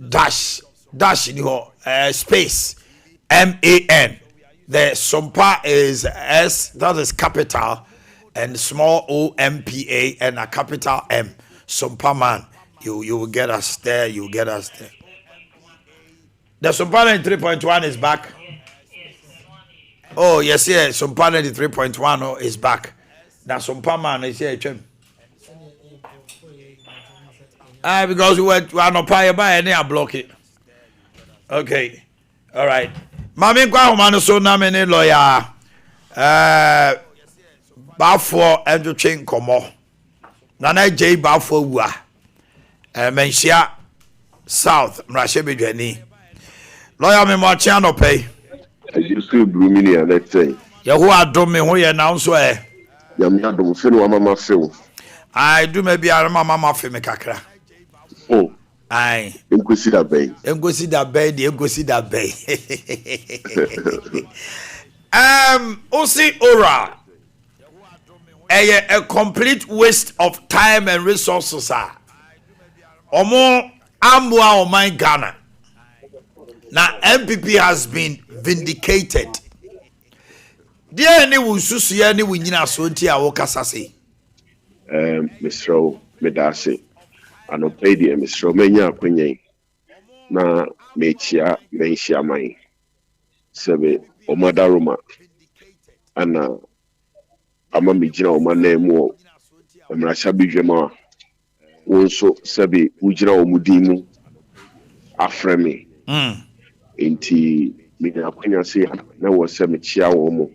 dash in your space MAN. The Sompa is S, that is capital, and small OMPA and a capital M. Sompa man. You will get us there. You will get us there. The Sompa 3.1 is back. Oh yes, Sompa 3.1 is back. Now Sompa man is here. Because we are not paying by any block it. Okay, all right. Mami kwa humano so na me ne lawyer. Bafo edu twen komo. Na na J bafo wua. Menhia South Mrashe Bedwani. Lawyer me mo chia no pay. You still blooming here, let's say. Yehu adom me ho ye na nso Yam adom fe no mama fe wo. I do maybe ara mama fe me kakra. Oh. Aye. Engosi da bay. Engosi da bay. Osi ora. A complete waste of time and resources are. Omo amwa Oman Ghana. Now MPP has been vindicated. Dear any wususu any winyina sonti a wokasa say. Mr. Medase. Ano pay the Mr. Menya kwenye na mechia mai sebe omadaruma ana ama mijina omanemu amrasha bijema wonso sebe ujina omudimu afremi enti mina kwenya se na wo se mechia wo mo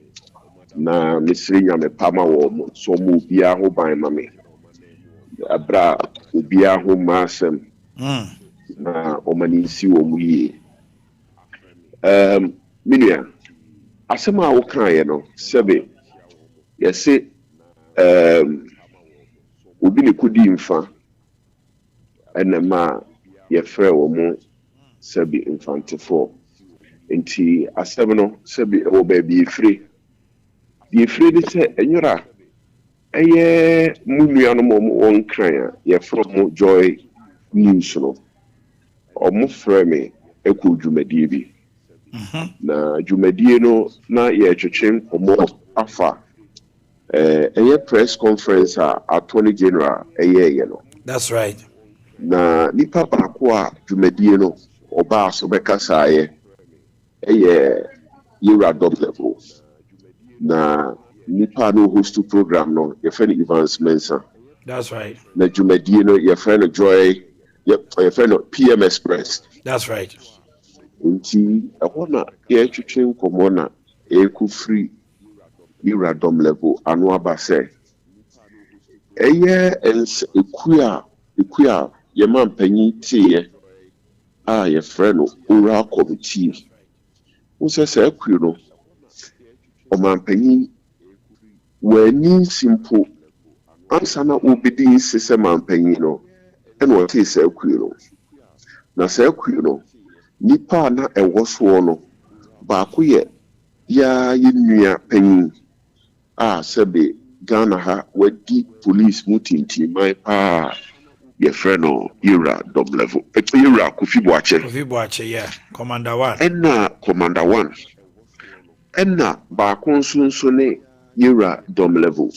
na misiri nyame pama wo mo so mu bia ho ban mame abra ubia ho masem na omani si wo mu yi minia asema wo kan ye no sebe yese obi ne kudi mfa enema ye frɛ wo mu sebe infantefo enti asem no sebe wo ba bi efre di ni se enyora eye munua no mo won kran ye from joy news no omo frɛ me eku dwumadie bi na dwumadie no na ye twetwen omo afa eye press conference attorney general eye no. That's right. Na nipa baako a dwumadie no oba so bekasa eye yura dot level na nipa no host program no your friend Evans Mensa. That's right. Na dwumadie no your friend Joy your friend PM Express. That's right. Nti ehona ye twetwen komona eku free yura dom level anu abase eye ens ekuya ye man panyi tie ye friend no ora committee wo se ekuyo no o man panyi wani simple ansana obedi sese man panyi no eno o te se ekuyo no na se ekuyo no nipa na ewo so no ba ko ye ya yinua panyi sebe Ghana ha wadi police mutinti mai ye freno Ira dom level Ira Kofi Boakye yeah Commander 1 enna Commander 1 enna ba konsunso ne Ira dom level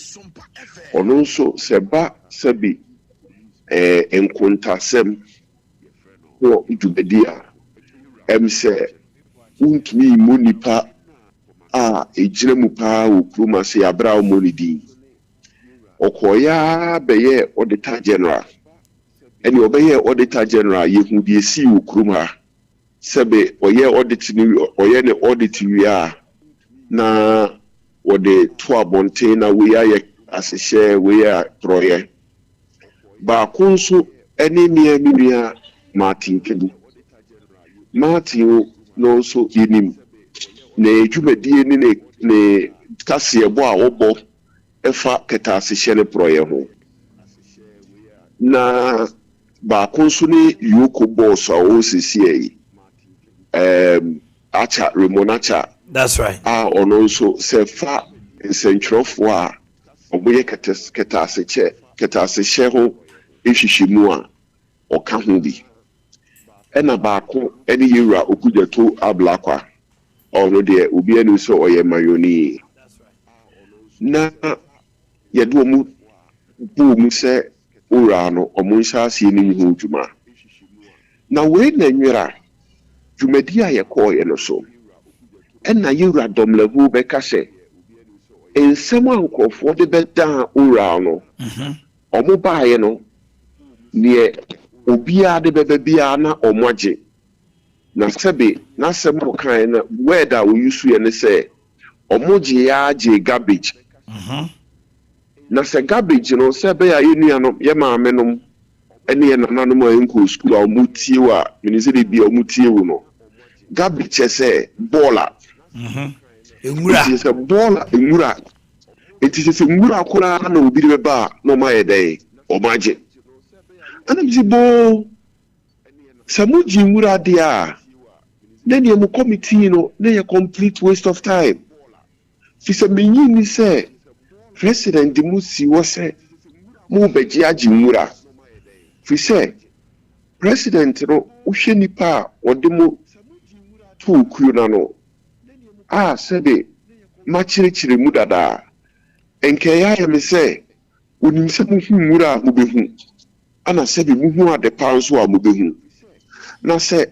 ono nso seba sebi enkontasem wo djubedia emse untmi munipa ejire mu pa okruma se abra omonidi okoya beye auditor general eni obeye auditor general yehu bi esi okruma sebe oye audit ni oye ne audit wi na wode to abonte na we aye asehye we a troye ba kunsu eni nua Martin Kedu Martin no so yinim na ejumedie ni ne kase ebo a wobo efa ketase hye proye ho na ba konsu ni yoko boss a o sisi acha remonacha. That's right. Ono so sefa nsentrofo a oboye ketase hye ho ehwihwemu a oka ho bi ɛna baako ɛne yewura Okudzeto Ablakwa ɔno deɛ obi anu so ɔyɛ mayoni na yɛde ɔmo boom sɛ owura no ɔmo nhyɛ aseɛ ne ho dwuma na wei na nwera dwumadi a yɛkɔɔyɛ no so ɛna yewura dɔmlabu bɛka sɛ nsɛm a nkurɔfoɔ de bɛdaa owura no ɔmo baeɛ no neɛ obiara de bɛbɛ biara na ɔmo agye na sɛbe na sɛm a ɔkaeɛ na word a ɔyusuɛ ne sɛ ɔmo gye garbage na sɛ garbage no sɛ bɛyɛ a yɛnnua no yɛ maame nom ɛne yɛ nananom a yɛnkɔ school a ɔmo tie wo a mene sɛ de bi a ɔmo tie wo no garbage kyɛ sɛ bɔɔla sɛ bɔɔla nwura enti sɛ nwura koraa na obi de bɛba a na ɔma yɛ dɛn ɔmo agye ana bi sɛ boo sɛ mogye nwura deɛ a na neɛ mo committee no na yɛ complete waste of time fi sɛ menyi ni sɛ president mu si wɔ sɛ mo bɛgye agye nwura fi sɛ president no wohwɛ nipa a ɔde mo to kuo na no a sɛbe makyerɛkyerɛ mu dadaa nkɛyɛ ayɛ me sɛ onim sɛ mohu nwura a mobɛhu ana sɛbe mohu ade pa nso a mobɛhu na sɛ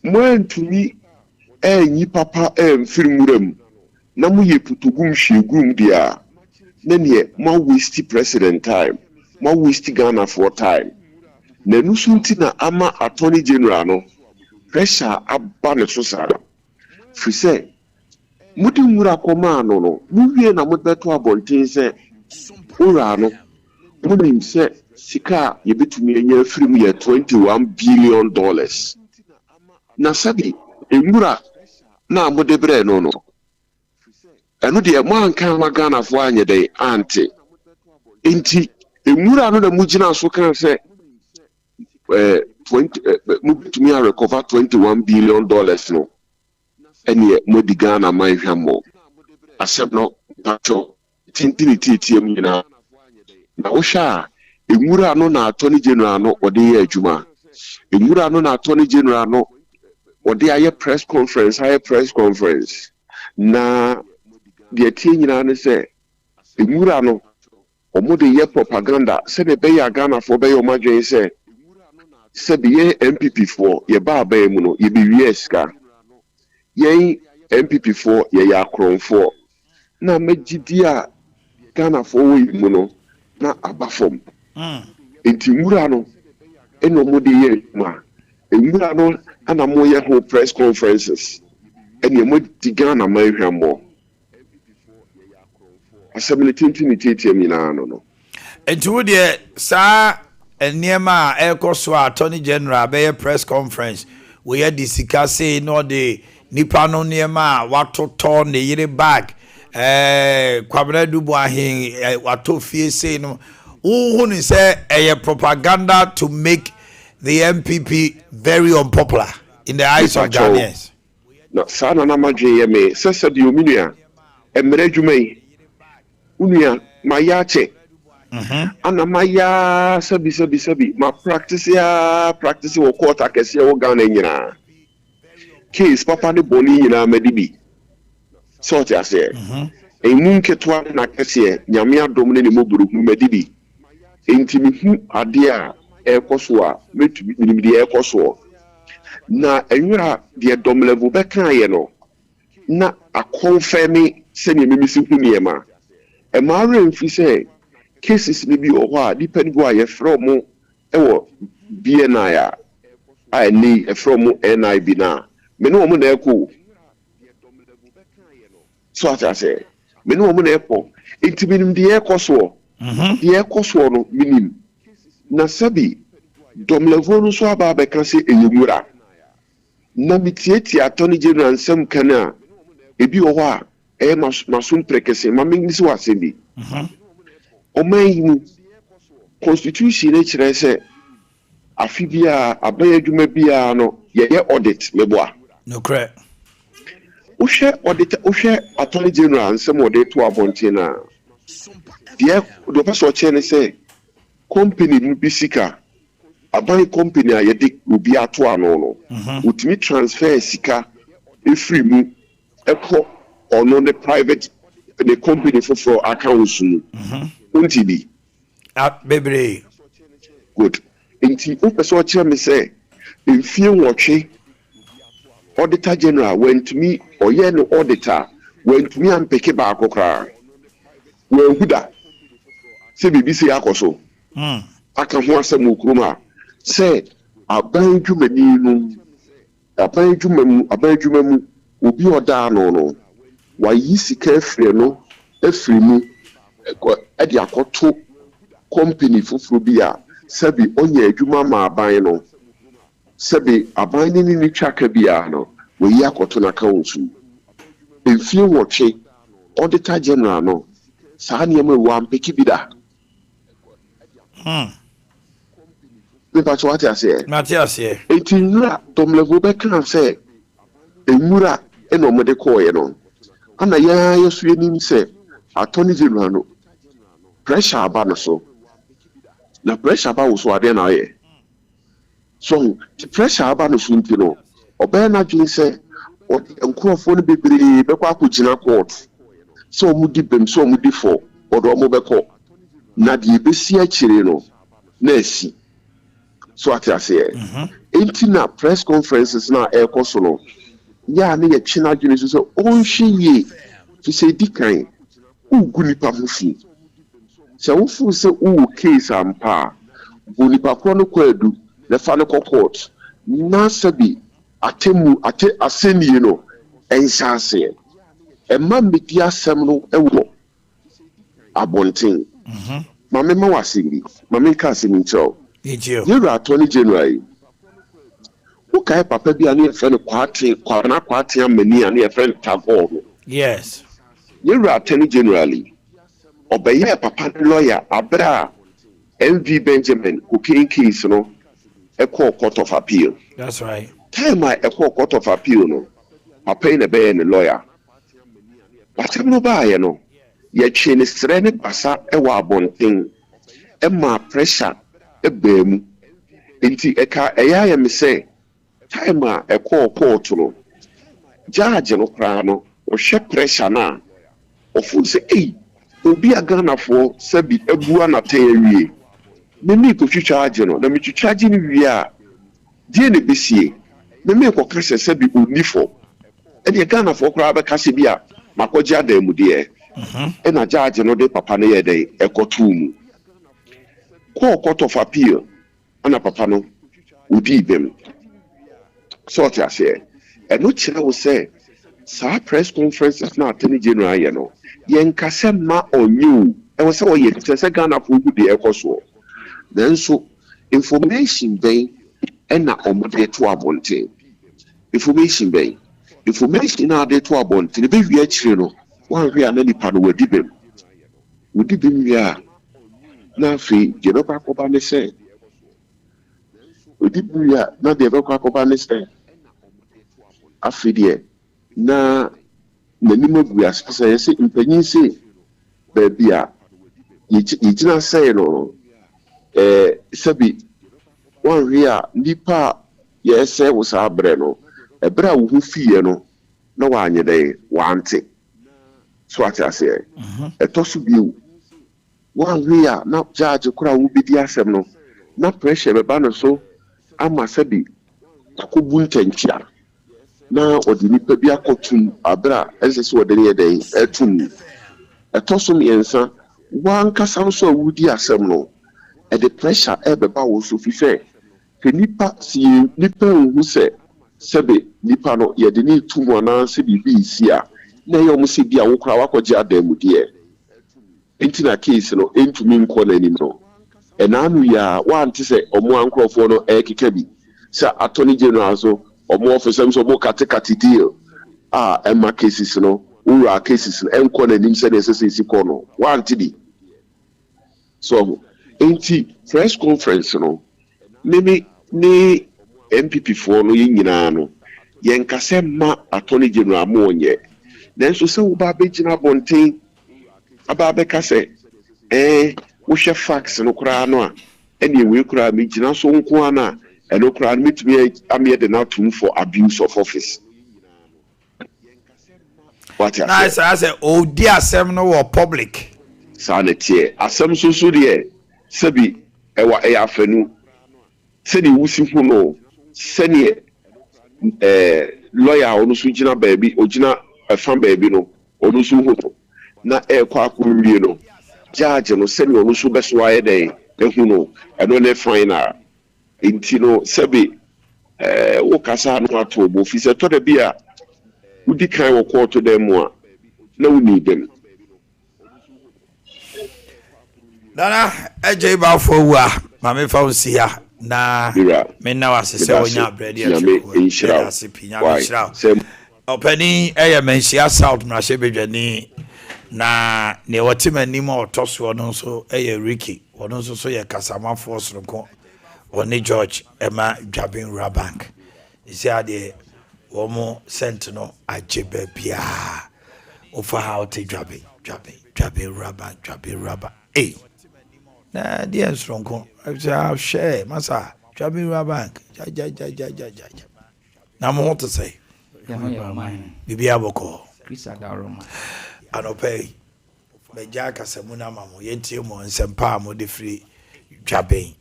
moantumi anyi papa amfiri nwura mu na moyɛ putogum hwɛgum deɛ a na neɛ ma waste president time ma waste Ghana for time na ɛno so nti na ama attorney general no pressure aba ne so saa firi sɛ mode nwura kɔmaa no mowie na mobɛto abɔnten sɛ owura no monim sɛ sika a yɛbɛtumi anya afiri mu yɛ $21 billion na sɛbi nwura na mode brɛ no ɛno deɛ mo anka ma Ghanafoɔ anyɛ dɛn ante enti nwura no na mugyina so kan sɛ mobɛtumi a recover $21 billion no ɛneɛ modi Ghana man hwɛmmɔ asɛm no patwɔ tintini tietiam nyinaa na wohwɛ a nwura no na attorney general no ɔde yɛ adwuma nwura no na attorney general no ɔde ayɛ press conference na deɛ tie nyinaa ne sɛ nwura no ɔmo de yɛ propaganda sɛdeɛ bɛyɛ a Ghanafoɔ bɛyɛ ɔmo adwene sɛ sɛbi yɛ MPP foɔ yɛba abɛɛ mu no yɛbɛwie sika yɛn MPP foɔ yɛyɛ akorɔmfoɔ na magyidi a Ghanafoɔ wɔ yi mu no na aba fam enti nwura no ɛna ɔmo de yɛ adwuma nwura no ana mo yɛ ho press conferences ɛna mo di Ghana man hwɛmmɔ asɛm ne tintini tietiam nyinaa no enti wo deɛ saa nneɛma a ɛkɔ so a attorney general bɛyɛ press conference wɔyɛ de sika sei na ɔde nipa no nneɛma a watotɔ ne yere bag Kwabena Boakye wato fie sei no wo ne sɛ ɛyɛ propaganda to make the MPP very unpopular in the eyes of Ghanaians. Na saa na madwe yɛ me sɛ deɛ ominua mmerɛ adwuma yi unia mayache ana maya sabi ma practice wo court akese wo Ghana nyina case papa ne boni nyina madibi sort ase emu nketwa na kese nyame adom ne moburu hu madibi entimi hu ade a ekoso a metumi nimdi ekoso na enwura de dom level beka ye no na akonfirm se ne memisi hu niema e ma remfi se cases ni bi o hɔ a nipa ni go a yɛfrɛ mo ɛwɔ BNI a ni ɛfrɛ mo NIB na me no mo na ɛkɔ so ata sɛ me no mo na ɛkɔ intibinim de ɛkɔ so de ɛkɔ so no minim na sabi dom level no so aba bɛka sɛ ɛyɛmura na mitieti attorney general nsɛm kana ebi wɔ hɔ a ɛyɛ masom prekese ma me nisi wa asɛm Omanhene constitution ne kyerɛ sɛ afi bia abaya adwuma bia no yɛyɛ audit meboa no correct wohwɛ attorney general nsɛm ɔde to abɔnten na deɛ do pɛ sɛ ɔkyɛ ne sɛ company no bi sika aban company a yɛde obi ato ano no wotumi transfer sika efiri mu ɛkɔ ɔno ne private the company for accounts mu unti bi bebre good nti o pɛ sɛ ɔkyerɛ me sɛ mfie nwɔtwe auditor general wentumi ɔyɛ no auditor wentumi ampeke baako koraa wɔahuda sɛ biribi sɛ akɔ so aka ho asɛm wɔ kurom a sɛ aban dwumani no aban dwuma mu obi ɔdaa no wayi sika afiri no afiri mu ɛde akɔto company foforo bi a sɛbi ɔnyɛ adwuma ma aban no sɛbi aban ne twaka biara no wɔyi akɔto n'account so mfie wɔtwe auditor general no saa nneɛma wɔ ampeki bi da Pepa so what I say. Matias, 18 Tom level back and say, a mura and omade coy no. And a ya swinging say, Attorney General pressure about so. Na pressure about so then I. So the pressure about no suntino. Obey na jin say, or phone be Bepa Kujina court. So mudi bem so mudi for or mobeko. Na di besia chireno. Nesi. So what I say, na press conferences na air consul. Ya ne china juniors so on she to say dikan ugunipa mufi. So ufu se u case ampa gunipa kono kwadu the final court na sabi ate aseni no ensase e man media asem no ewo abonten mama ma wasiri mama ka asemi ncho you're Attorney General. Who can papa be a friend of party, and many and a friend Tagore? Yes. You're Attorney Generally. Obey papa lawyer, Abra, MV Benjamin, who came case, no, a court of appeal. That's right. Tell my a court of appeal, no, I pay a bay and a lawyer. But I'm no buy, no. Yet chain is threatened basa a warbon thing. Emma pressure. Ebem enti eka eya me say time a ekọ court no judge no kra no o hwe pressure na ofu say obi agana fo sabi ebua na tayawie me me ko twitwaje no na me twitwaje ni wie a die ne besie me ko kase sabi onifo e de agana fo kra be kase bi a makoje adamu de e na judge no de papa ne ye dey ekotu mu court of appeal ana papa no udi bem so what I say and no chira will say sa press conferences na Attorney General ye no yen kase ma onyu e was say o ye say Ghana for good dey ekoso then so information dey na omode to abonte information na dey to abonte be wi akire no wan hwe ana nipa no wadi bem wi a na fi jenopa koba ne se odibuya na de bekwa koba ne se afidie na nanimo buya se yesi mpanyin se ba bia yigina se no sabi wan ria nipa yese wo sa abre no ebra wo hu fie no na wanye dey wante so ati ase etosu biu one way na judge kura wo bidi asem no na pressure be ba no so ama sabi akobu ntantia na odi nipa bi akotum abra esese wo de ne dey etum etosum yensa wan kasa so wudi asem no e the pressure e be ba wo so fi fe ke nipa si nipa hu se sabi nipa no ye de ni tumu na se bibi isi a na ye omu se bia wo kura wakoje adamu de intina case no entumi nko na nim no enanu ya wanti se omo ankrofo no ekeka bi sa Attorney General so omo officer so mo katekati deal emma cases no ura cases enko na nim se na sese ko no wanti di so enti press conference no ni MPP for no nyina no yen kase ma Attorney General mo onye then so se wo ba begina bonten aba be kase wo hwe fax no kura no a Anyway, could me Jina so Kwana, and Okra meet me, I'm yet an atom for abuse of office. What I Nice, I say, oh dear, seminal or public. Sanity, as some so dear, Sabi, Ewa Eafenu, Seni Wusifuno, Seni lawyer, Onusujina baby, Ojina, a fan baby, no, Onusu, na Kwaku, you know, judge, and send Onusu best why day, Ehuno, and when they find out, Intino, Sabi, Okasa, no, to Bofisa, to the beer, who decline or quarter them more. No need them. Nana, AJ Bafo, Mammy Faucia, na me now as a seven bread, Opening a mensia South Nashabijani, na ne watima ni more toss one so a Ricky, one also so a Casama Force or ni George Emma Jabin Rabank. Is there one sentinel at Jebepia over how to Jabby rubber. Eh. Na dear strong I'll share Massa Jabin Rabank. Now more to say. Bibi Aboko. Chris Adaroma. Anope. Bejaka Samuna Mamo, Yentimo and Sompa mo de free Jabin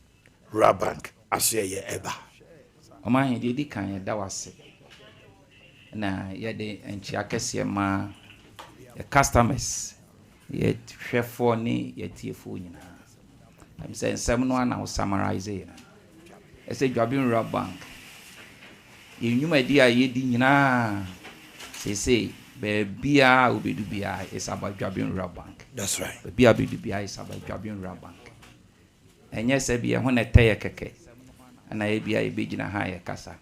Rabank. Asye eba. Omanhene Yaw kan da wase. Na yede enchi akese ma customers ye hwefo ni ye tiefo nyina. I'm saying some no na summarize it. I say Jabin Rabank. Yinuma dia ye di nyina. Say bebia obedu bia is about Jabin Rabank. That's right. Bebia obedu bia is about Jabin Rabank. Enye se bia ho na teye keke. Na e bia e begina ha ye kasa.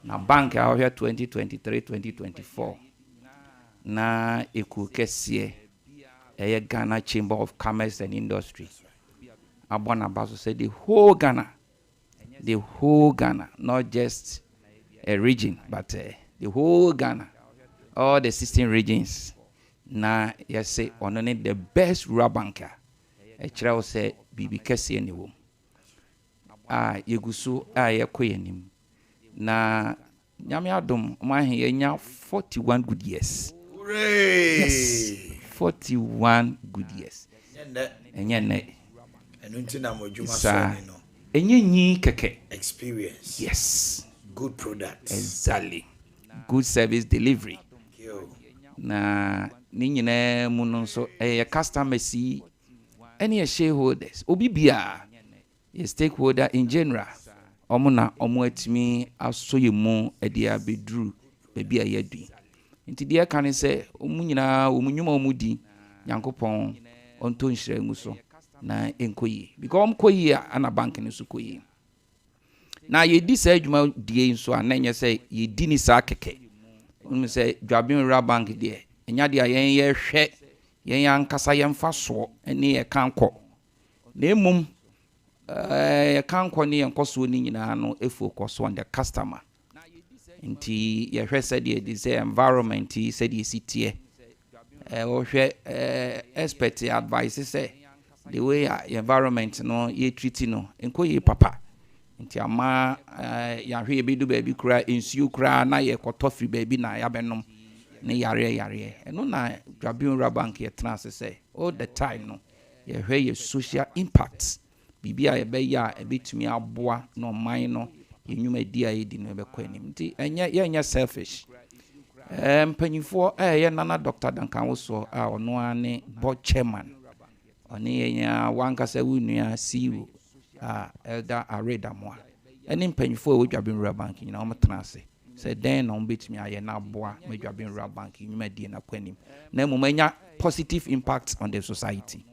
Na bank a here 2023-2024. Na eku kese e Ghana Chamber of Commerce and Industry. Abona Baso said the whole Ghana, not just a region, but the whole Ghana, all the 16 regions. Na yes say only the best rural banker. A child say bibi kesi anywho. Yegusu yekoyenim. Na nyame adom Omanhene nya 41 good years. Hooray! Yes. 41 good years. Enye enye keke experience. Yes. Good products. Exactly. Good service delivery. Na ni nyina mu no so customers any shareholders obi bia a stakeholder in general omuna atimi asoye mu edia bedru bebia yadui nti dia kan say omu nyina omunyuma omudi Nyankopon onto nhire ngu so na enkoyi because omkoyi ana bank ni so koyi na ye di say adwuma die nso anenye say ye di ni sa keke onu say Jabin Rabank die enya dia yen ye hwe yen ankasa yen fa so ene ye kanko na emum ye kanko ne yen koso ni nyina no focus on the customer nti ye hwe say the say environment say the city o hwe expert advice say the way environment no ye treat no enko ye papa nti ama ya hwe be do baby kura ensuo kura na ye kotofi baby na ya benom ne yare eno na Jabin Rabank ye trans say all the time no ye hwe ye social impact bibia ye be ya ebetumi aboa no man no yenwuma dia ye di no be kwanim nti enye selfish mpanyifo ye nana Dr. Duncan Woso ono ane board chairman oni yenya wankasa wunua CEO Elder Areda Moa eni mpanyifo we Jabin Rabank nyina o trans say den no betumi aye na aboa me Jabin Rabank yenwuma die na kwanim na mumanya positive impact on the society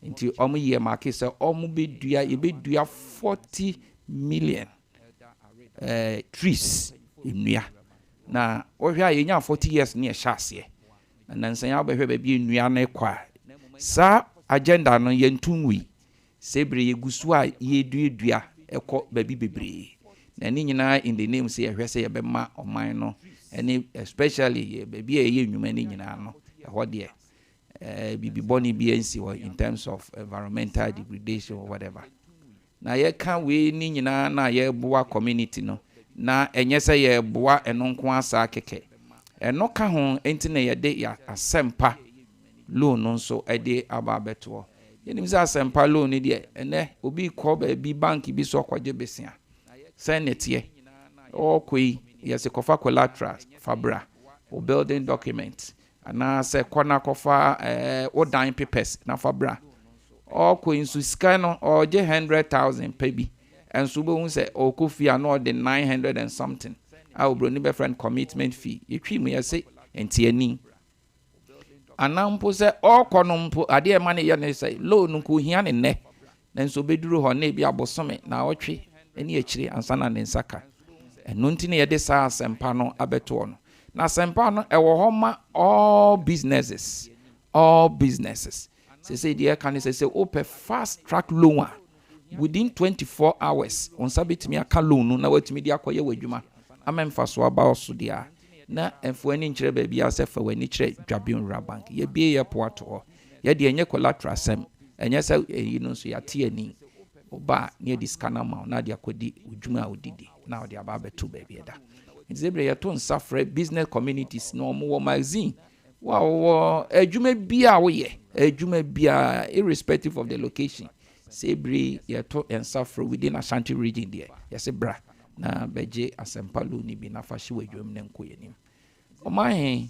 nti omu ye market say omu bedua ye bedua 40 million trees nnua na ohwa ye nya 40 years ne ehase na nsan ya behwe ba bi nnua na kwa sa agenda no ye ntunwi sebre ye gusu a ye duedua ekọ ba bi bebre na ni nyina in the name say ehwe say ye be ma oman no any especially ye ba bi ye nnwuma ni nyina no ho de bibi boni BNC in terms of environmental degradation or whatever na ye ka we ni nyina na ye boa community no na enye se ye boa eno nko asa keke eno ka ho enti na ye de ya asempa loan no so e de aba beto yenim se asempa loan ni de ene obi ko ba bi bank bi so kwaje besia senete o koi yes kofa collateral fabra o building document ana se kona kofa o dan papers na fabra o koi nsu sika no o je 100,000 pebi enso bo hu se o kofia no de 900 and something a obro ni be friend commitment fee yetwi mu yese enti ani anampo se o kono mpo ade e ma ne ye ne se loan ko hia ne ne nanso beduru ho na bi abosome na otwe eni akire ansana ne nsaka eno nti ne ye de sa asempa no abeto no na asempa no e wo ho ma all businesses say the can say open fast track loan within 24 hours on sabitimi aka loan no na watimi di akoye wadwuma amemfa so aba oso dia na enfo ani nkire ba bia se fa wani kire dwabin bank ye bie ye poato ye de enye collateral sem enye se eyi no so yate ani oba ne di scanner ma na de akodi wadwuma odidi na ode aba beto ba bia da nzebre ye to nsafre business communities no mo magazine wow adwuma bia wo ye adwuma bia irrespective of the location sebri ye to ensafre within Ashanti region there yes bra na beje asempalo ni bi na fashi wadwum ne nko yenim omahe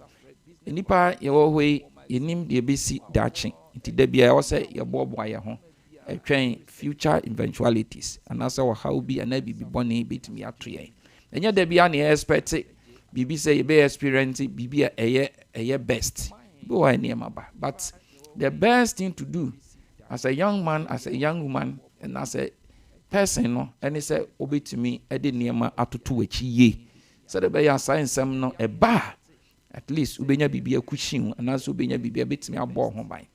nipa ye wo hoi yenim de besi dachi nti da bia wo se ye bobo ye ho atwen future eventualities anasa wo how bi anabi bi bone betimi ato ye enye da bia na expect bibi say be experience bibi eye best go wa ni maba but the best thing to do as a young man, as a young woman, and as a person, no, and it's a obetimi ede niema atutu wechi ye. So the be science no a bar. At least ubenya bibi akushin and as ubenya bibi betimi abo ho ban.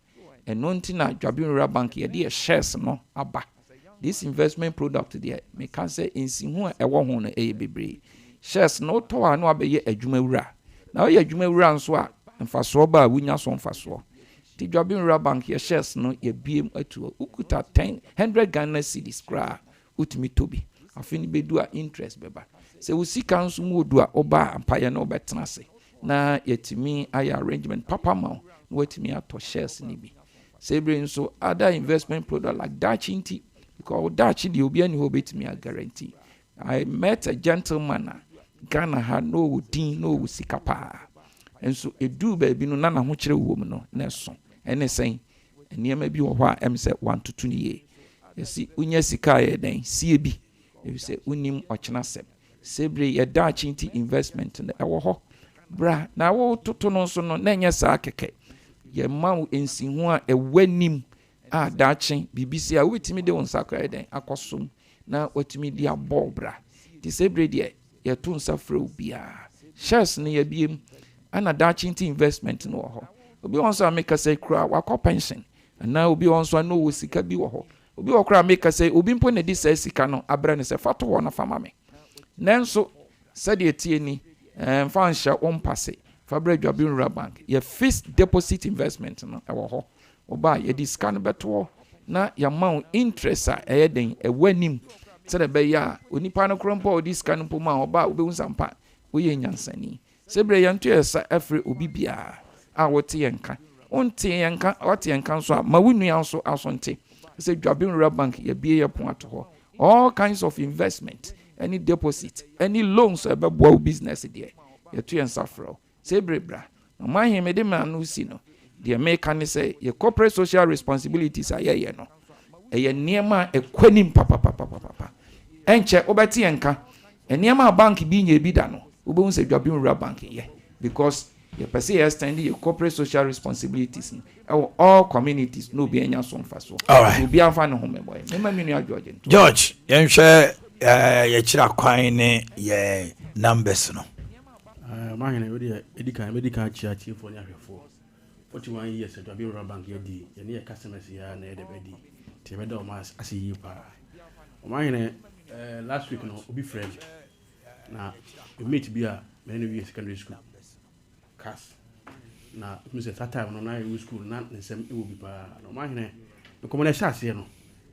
And nontina Jabin Bank ye de shares no aba. This investment product there me can say insi ho e wo ho no e bebre. Shares no to anu abeye adwuma wura. Na ye adwuma wura nso a mfaso ba wunya so mfaso. The Jabin Bank your shares no ye biem atu ukuta 100 Ghana cedis kra utimi tobi afini bedu a interest beba se usika nso mu odu a oba ampaye na obetena se na yetimi aya arrangement papa ma wetimi ato shares ni bi se bre nso other investment product like dachinti because dachi the obi ani obetimi a guarantee. I met a gentleman Ghana had no din no usika pa enso edu ba bi no na ho kire wo mu no na so ene sen eniema bi wo hwa em se 1 to 2 ye yesi unya sika ye den sie bi e se unim ochena sem sebre ye da chinti investment na ewo ho bra na wo toto no so no na nya sa keke ye ma ensi ho a ewanim a da chin bibisi a wetimi de won sakra den akosom na wetimi di abol bra ti sebre de ye to nsafra obia shares ne ye biem ana da chinti investment no ho obi wonso make say kra wakọ pension na obi wonso no wo sika bi wo ho obi okra make say obi mpo na di say sika no abra ne say fato wo na fama me nanso said etie ni fa nsha ompase fabra Jabin Bank ye fixed deposit investment no e wo ho oba ye di scan beto na ya ma interest a e den e wanim said be ya onipa no krompo odi scan mpo ma oba obi unsampa wo ye nyansani sebre yantu esa afre obi bia a wote yenka onte yenka wote yenka so ma wunua so asonte say Jabin Bank ye bie ye pon ato ho all kinds of investment any deposit any loans ebebo business there ye to yensafro say brebra ma him de man no si no the make say your corporate social responsibilities are ye no ye niema ekwanim papa enche obeti yenka niema bank bi nya bi da no obehun say Jabin Bank ye because you perceive extending your corporate social responsibilities all communities no be enya so mfaso no be afa no home boy mema menu George yenhwe ye kira kwan ne ye numbers no Omanhene we dey medical chief for nyahwefo 41 years to Jabin Bank ye di ye ne customers ya na ye de bedi te be do ma asiyi pa Omanhene last week no obi friend na meet bi a me no secondary school class na me say that time no na school na nsem e wo bi pa no Omanhene no komo na shase no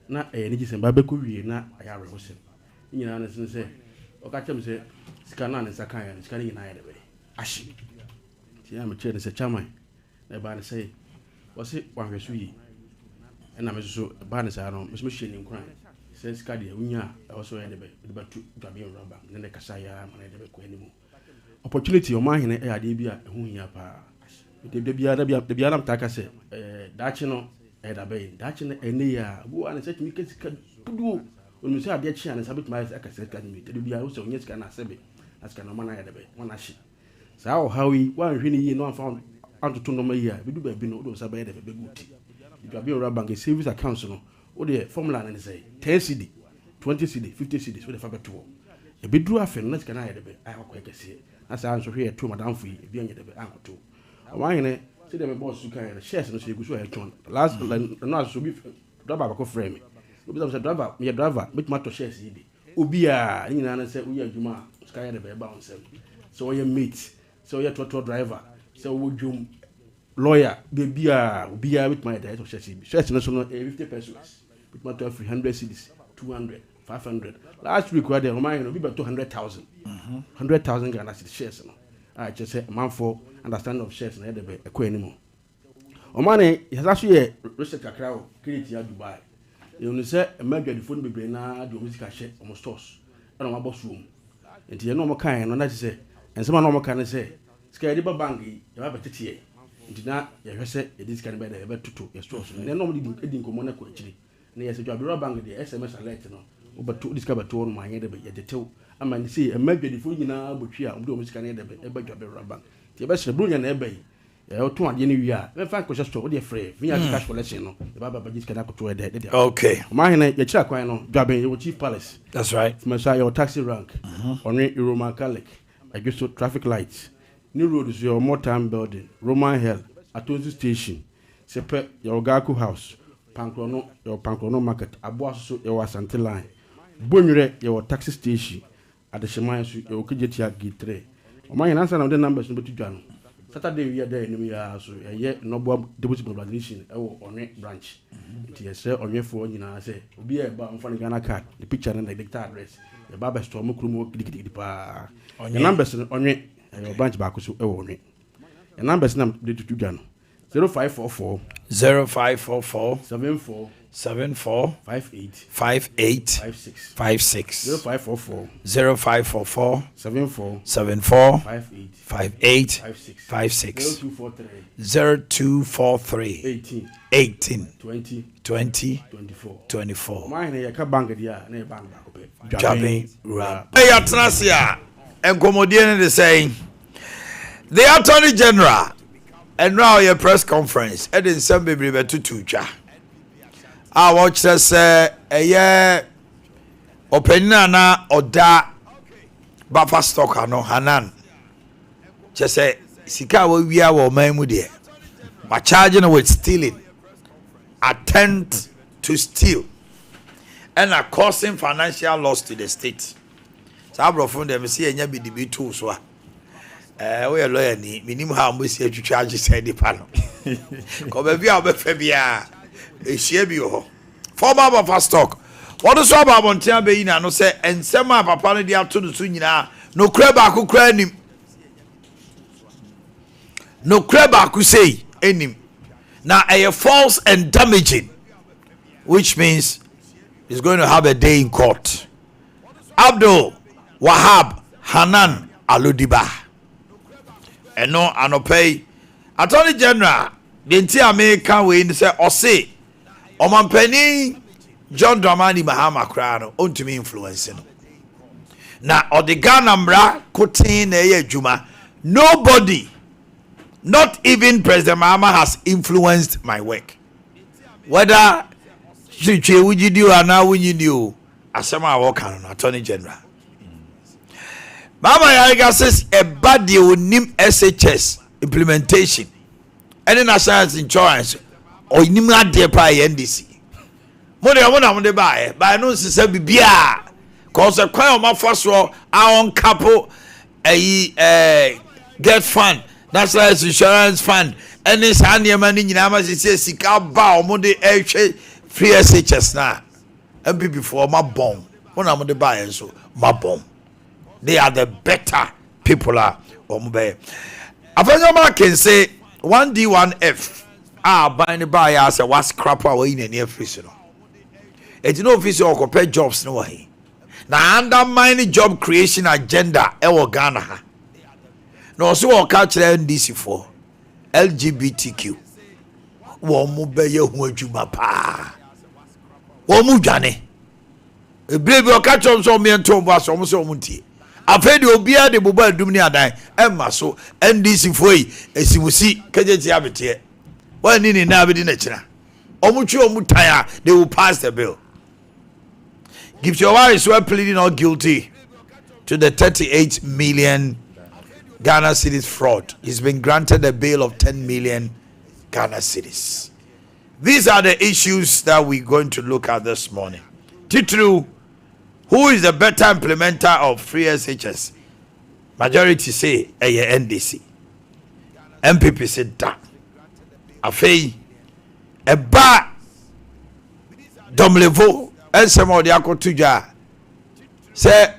na ni gise ba be ko wie na aya re hosem nyina na sen se o ka chem se sika na ne saka ya sika ni na ya de be ahye ti ya me che ne se chairman na ba ne se wo se wan hweso yi na me so ba ne sa no me so hye ni nkran se sika de unya e wo so ya de be tu dwabe raba ne kasa ya ma ne de be ko animu opportunity Omanhene e ade bia e hu hia pa de bia na mtaka se dachi no e da be dachi no ene ya wo an se timi kesika dudu onu se ade chi an se bit mai aka se ka ni de bia wo se onye sika na sebe na sika no mana ya de be wana hye sa o hawi wan hwe ni yi no anfa antoto no ma yi a bidu ba bi no do sa ba ya de be guti dwabe ora bank savings account no wo de formula na ne say 10 cedi 20 cedi 50 cedi so de fa beto e bidu afen na sika na ya de be ai akwa kese asa anso hwe to madam fu yi bi anya de be ankoto Omanhene see them boss su kan shares no so egu so e twon last no so bi driver ko frame obi say driver me driver me tomato shares yi de obi a nyina na say uya adwuma sky de be ba on sem so we mate so we toto driver so we dwum lawyer baby a obi a with my director shares no so no 50 pesos with my 300 cedis 200 500 last week we dey Omanhene obi be 200,000 100,000 Ghana cedis shares no I just say man for understanding of shares na dey be ekọ anymore Omanhene yasaso ye research akra o create ya Dubai you know say emerge the phone bebre na the music share on stores na ma boss room enti ye no mo kan no na say ensema no mo kan say sika de ba bank ya ba betete enti na ye hwese ye dis kan be da ye betuto ye stores na no mo di nkomo na ko akiri na ye say Dubai bank de SMS alert no o betu dis ka betu no ma ye de be ye detew ama ni say emerge the phone nyina botwi a o de music kan ye de be e ba Dubai bank ti be se bro nya na e ba o to ade ni wi a me fa ko store o de free me ya cash collection no e ba ba jiska na ko to de de okay Omanhene ye kira kwan no Dwaben your chief palace that's right me say your taxi rank onwe Roman Catholic Agusto traffic lights new road is your Motown building Roman Hill Atonzi station sepe your Gaku house Pankrono your Pankrono market Aboaso your Asante line Bonwere your taxi station at the Sheman so your Kijetia G3 Omanhene answer na the numbers no betu dwa no Saturday we are there in ya so ye no bo deputy mobilization e wo onwe branch it ye say onwe fo nyina say obi e ba mfa Ghana card the picture and the dictator address the baba store mo krumo dikidikidi pa the numbers onwe your branch ba ko so e wo onwe the numbers na de tutu dwa no 0544 74 58 56 0544 74 58 56 0243 18 20 24 Omanhene ya ka bank dia na bank ba ko pe Dwaben rap ya trasia enkomodie ne de saying the attorney general and now your press conference and in some baby betutu twa I watch this opening na oda buffer stock no hanan just say sika we wia wo man mu de ma charging with stealing attempt to steal and are causing financial loss to the state so abro from them see enya bi dibi too so we are lawyer ni minimum how we see charge say the panel ko be bia obefa bia ehia bi ho former buffer stock what is about montia be ina no say ensema papa no dia to no so nyina no kra ba ko kra nim no kra ba ko say enim na a false and damaging which means he's going to have a day in court. Abdul Wahab Hanan Alodiba and no anopay Attorney General the entire American way in say or say Omanhene John Dramani Mahama Krano on to me influencing now or the Ghana Mra Kotin Juma nobody not even President Mahama has influenced my work whether Chiche wuji di wa na wunyi di o asema a wokan no Attorney General Mama Yariga says a bad deal nim SHS implementation any national insurance or nim ade pa NDC mo de ba no sise bibia cause kwan o mafo so a on capo get fund national insurance fund any sane man ni nyina ma sise sika ba o mo de ehwe free SHS na MPP for my bomb. When I'm the buyer, so my bomb. They are the better people. I can say 1D1F. Buying the buyer as a was crap away in any office. It's no office or compare jobs no way. Now undermine job creation agenda. Ghana. No, so catch NDC for LGBTQ. Womu beye huajuma pa. Womu jane. A baby or catch on some men to was almost so munti. I've heard you be at the mobile dumni adai. Emma so NDC for as you see, Kajeti Abite. One in Nabidi Nature. Omuchu Omutaya, they will pass the bill. Give your wives were pleading not guilty to the 38 million Ghana cedis fraud. He's been granted a bail of 10 million Ghana cedis. These are the issues that we're going to look at this morning. Titru, who is the better implementer of free SHS? Majority say NDC. MPP said that. Afei, Eba Domlevo, and some of the Akotuja say,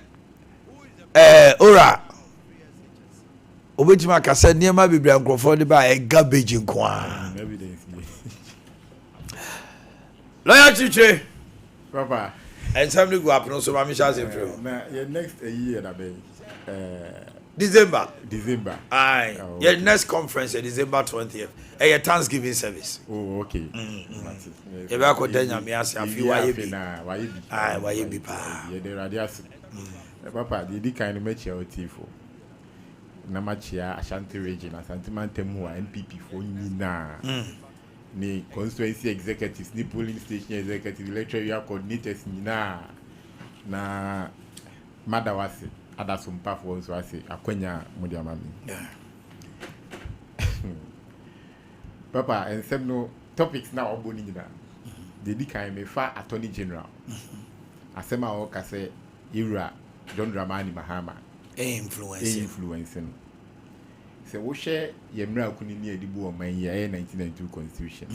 Ora. Obetima kasa niema biblia nkrofo de ba e garbage nkwa lawyer chiche papa and somebody go up no so mama sha say na your next year na be December aye your next conference December 20th your Thanksgiving service. Oh okay. You ba ko danya me ase afi waye bi aye waye bi pa ye de radias papa di kind of match your tifo na machia Ashanti region Ashanti Mantemu NPP for nyina ni constituency executives ni polling station executives electoral coordinators nyina na madawase ada Sompa for so ase akwanya modiamami papa and some no topics now oboni nyina di kan me fa attorney general asema o ka say Ira John Dramani Mahama influencing. So we share Yemra Kunini Edibu on my year 1992 constitution.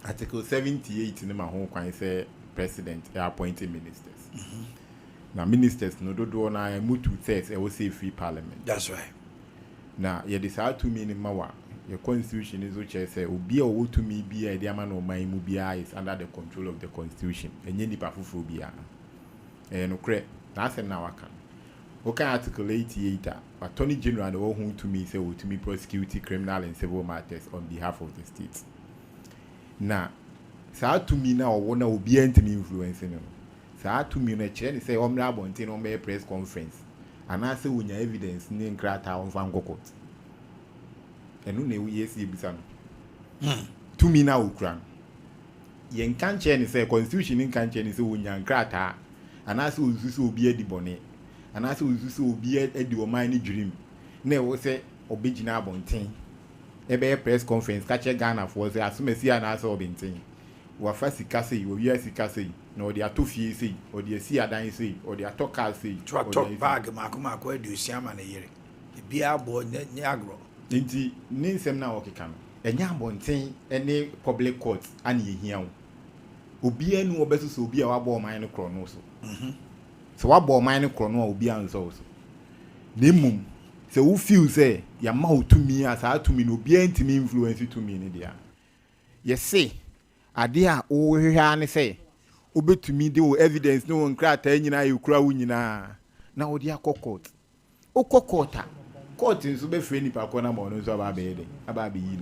Article 78 in my home can say president appointed ministers. Now ministers no do na move to thirds I will say free parliament. That's right. Now you decide to mean in Mawa. Your constitution is which I say Obi or to me be a diamond or my mubia is under the control of the constitution. And you need pafuphobia. And okay, that's now I can. Okay, Article 88, Attorney General the who to me say to me prosecute criminal and civil matters on behalf of the state. Now, so to me now one will be any influencing. So to me na chair say omra bontin on my press conference. And I say when your evidence name crata on fan court. And no we yes bisa no. To me now ukran. Yen kan chair say constitution in kan chair say when your crata and I say ususu obi edi bone. And I say ususu obi edi o mind dream. Na we say obegina bontin. Ebe press conference catch Ghana for say asumesi and asa obintin. Wa fa sika say we wi sika say na odi atofie say odi asi adan say odi atoka say talk bag makoma ko adusi ama na yere. Bia bo nya agro. Nti ni nsem na okeka no. Enya bontin ene public court ani ehia wo. Obi anu obeso so obi a wa bo man no kro no so. So wa bo man no kro no obi an so so. Nemum se wo feel say ya ma wo tumi asa tumi no obi antimi influence tumi ni dia. Ye say ade a wo hwehwa ne say obetumi de wo evidence no nkrata nyina yekura wo nyina na wo dia court. O court nso be free nipa ko na mo no so aba be de aba be yi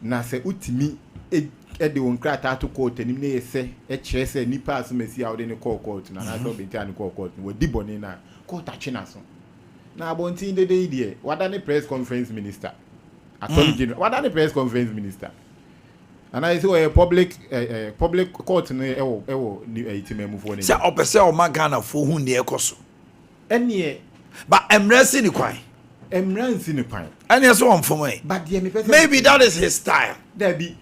na se utimi e de wo nkrata to court anim na yese e kire se nipa asomasi a wo de ne court na na so be ti an court wo di boni na court achi na so na abontin de de wada ne press conference minister attorney general wada ne press conference minister and I say a public court no ewo ni itimemu fo ni say opese o magana fo hu ne ekoso enie but emresi ni kwan and so on for me but the me maybe that is his style there be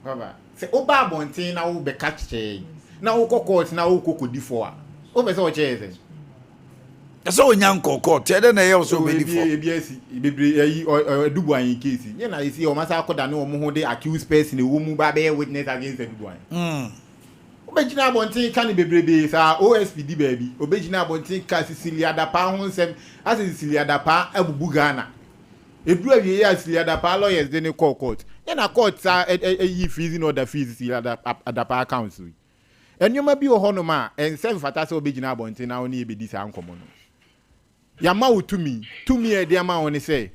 baba say oba bontin na wo be catch che na wo court na wo kokodi fo a o be say o che say so onyan kokot e de na ye so be for ebiasi bebre ayi dubu an case ye na isi o masa akoda ne o mo ho de accused person e wo mu ba be witness against dubu an Obejina bontin kan bebrebe sa OSPD baby. Obejina bontin ka Sicilia Dapa ho nsem as Sicilia Dapa abubu Ghana. Edru awie ya Sicilia Dapa lawyers de ne court. Na court sa yi freezing order fees Sicilia Dapa council. Enyoma bi ohono ma ensem fata se obejina bontin na oni ebedi sa nkomo no. Ya ma utumi e de ma oni say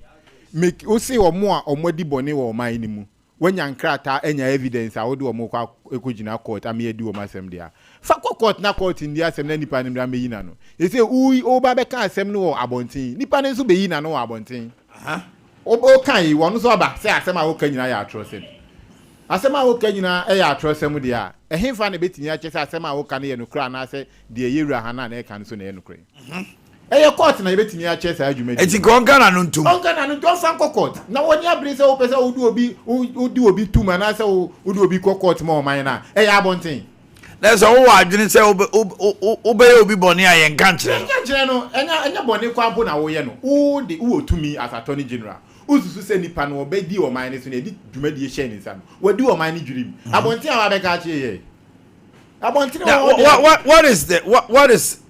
make o say omo a omodi bone wo man ni mu. When you crata any evidence, I would do a more ecogina court, I may do my assembly there. Fako court na court in the assembly, Nipan and Ramayino. They say, oh, Babeka assembly or Abontin. Nipan is Ubeina no Abontin. Okay, one so back, say, I say, my okay, I trust him. I say, my okay, I trust him with the air. A him find a bit in your chest, I say, my okay, and crown, I say, the Yura Hana, and can soon end. Your court na beti ni chest argument. Eti Ghana no ntum. Ghana no ntum fan court. Na woni abri se o pese o du obi tu ma na se o du obi court ma o man na. Ya abontin. Na se o wa adwene se o be obi bone a yen kan kire. Yen kire no enya bone kwampo na wo ye no. O de wo tumi as attorney general. Ususu se nipa no obedi o man ni so na di dwumadi share ni sa no. Wadi o man ni dwurim. Abontin a wa be ka kire ye. Abontin what is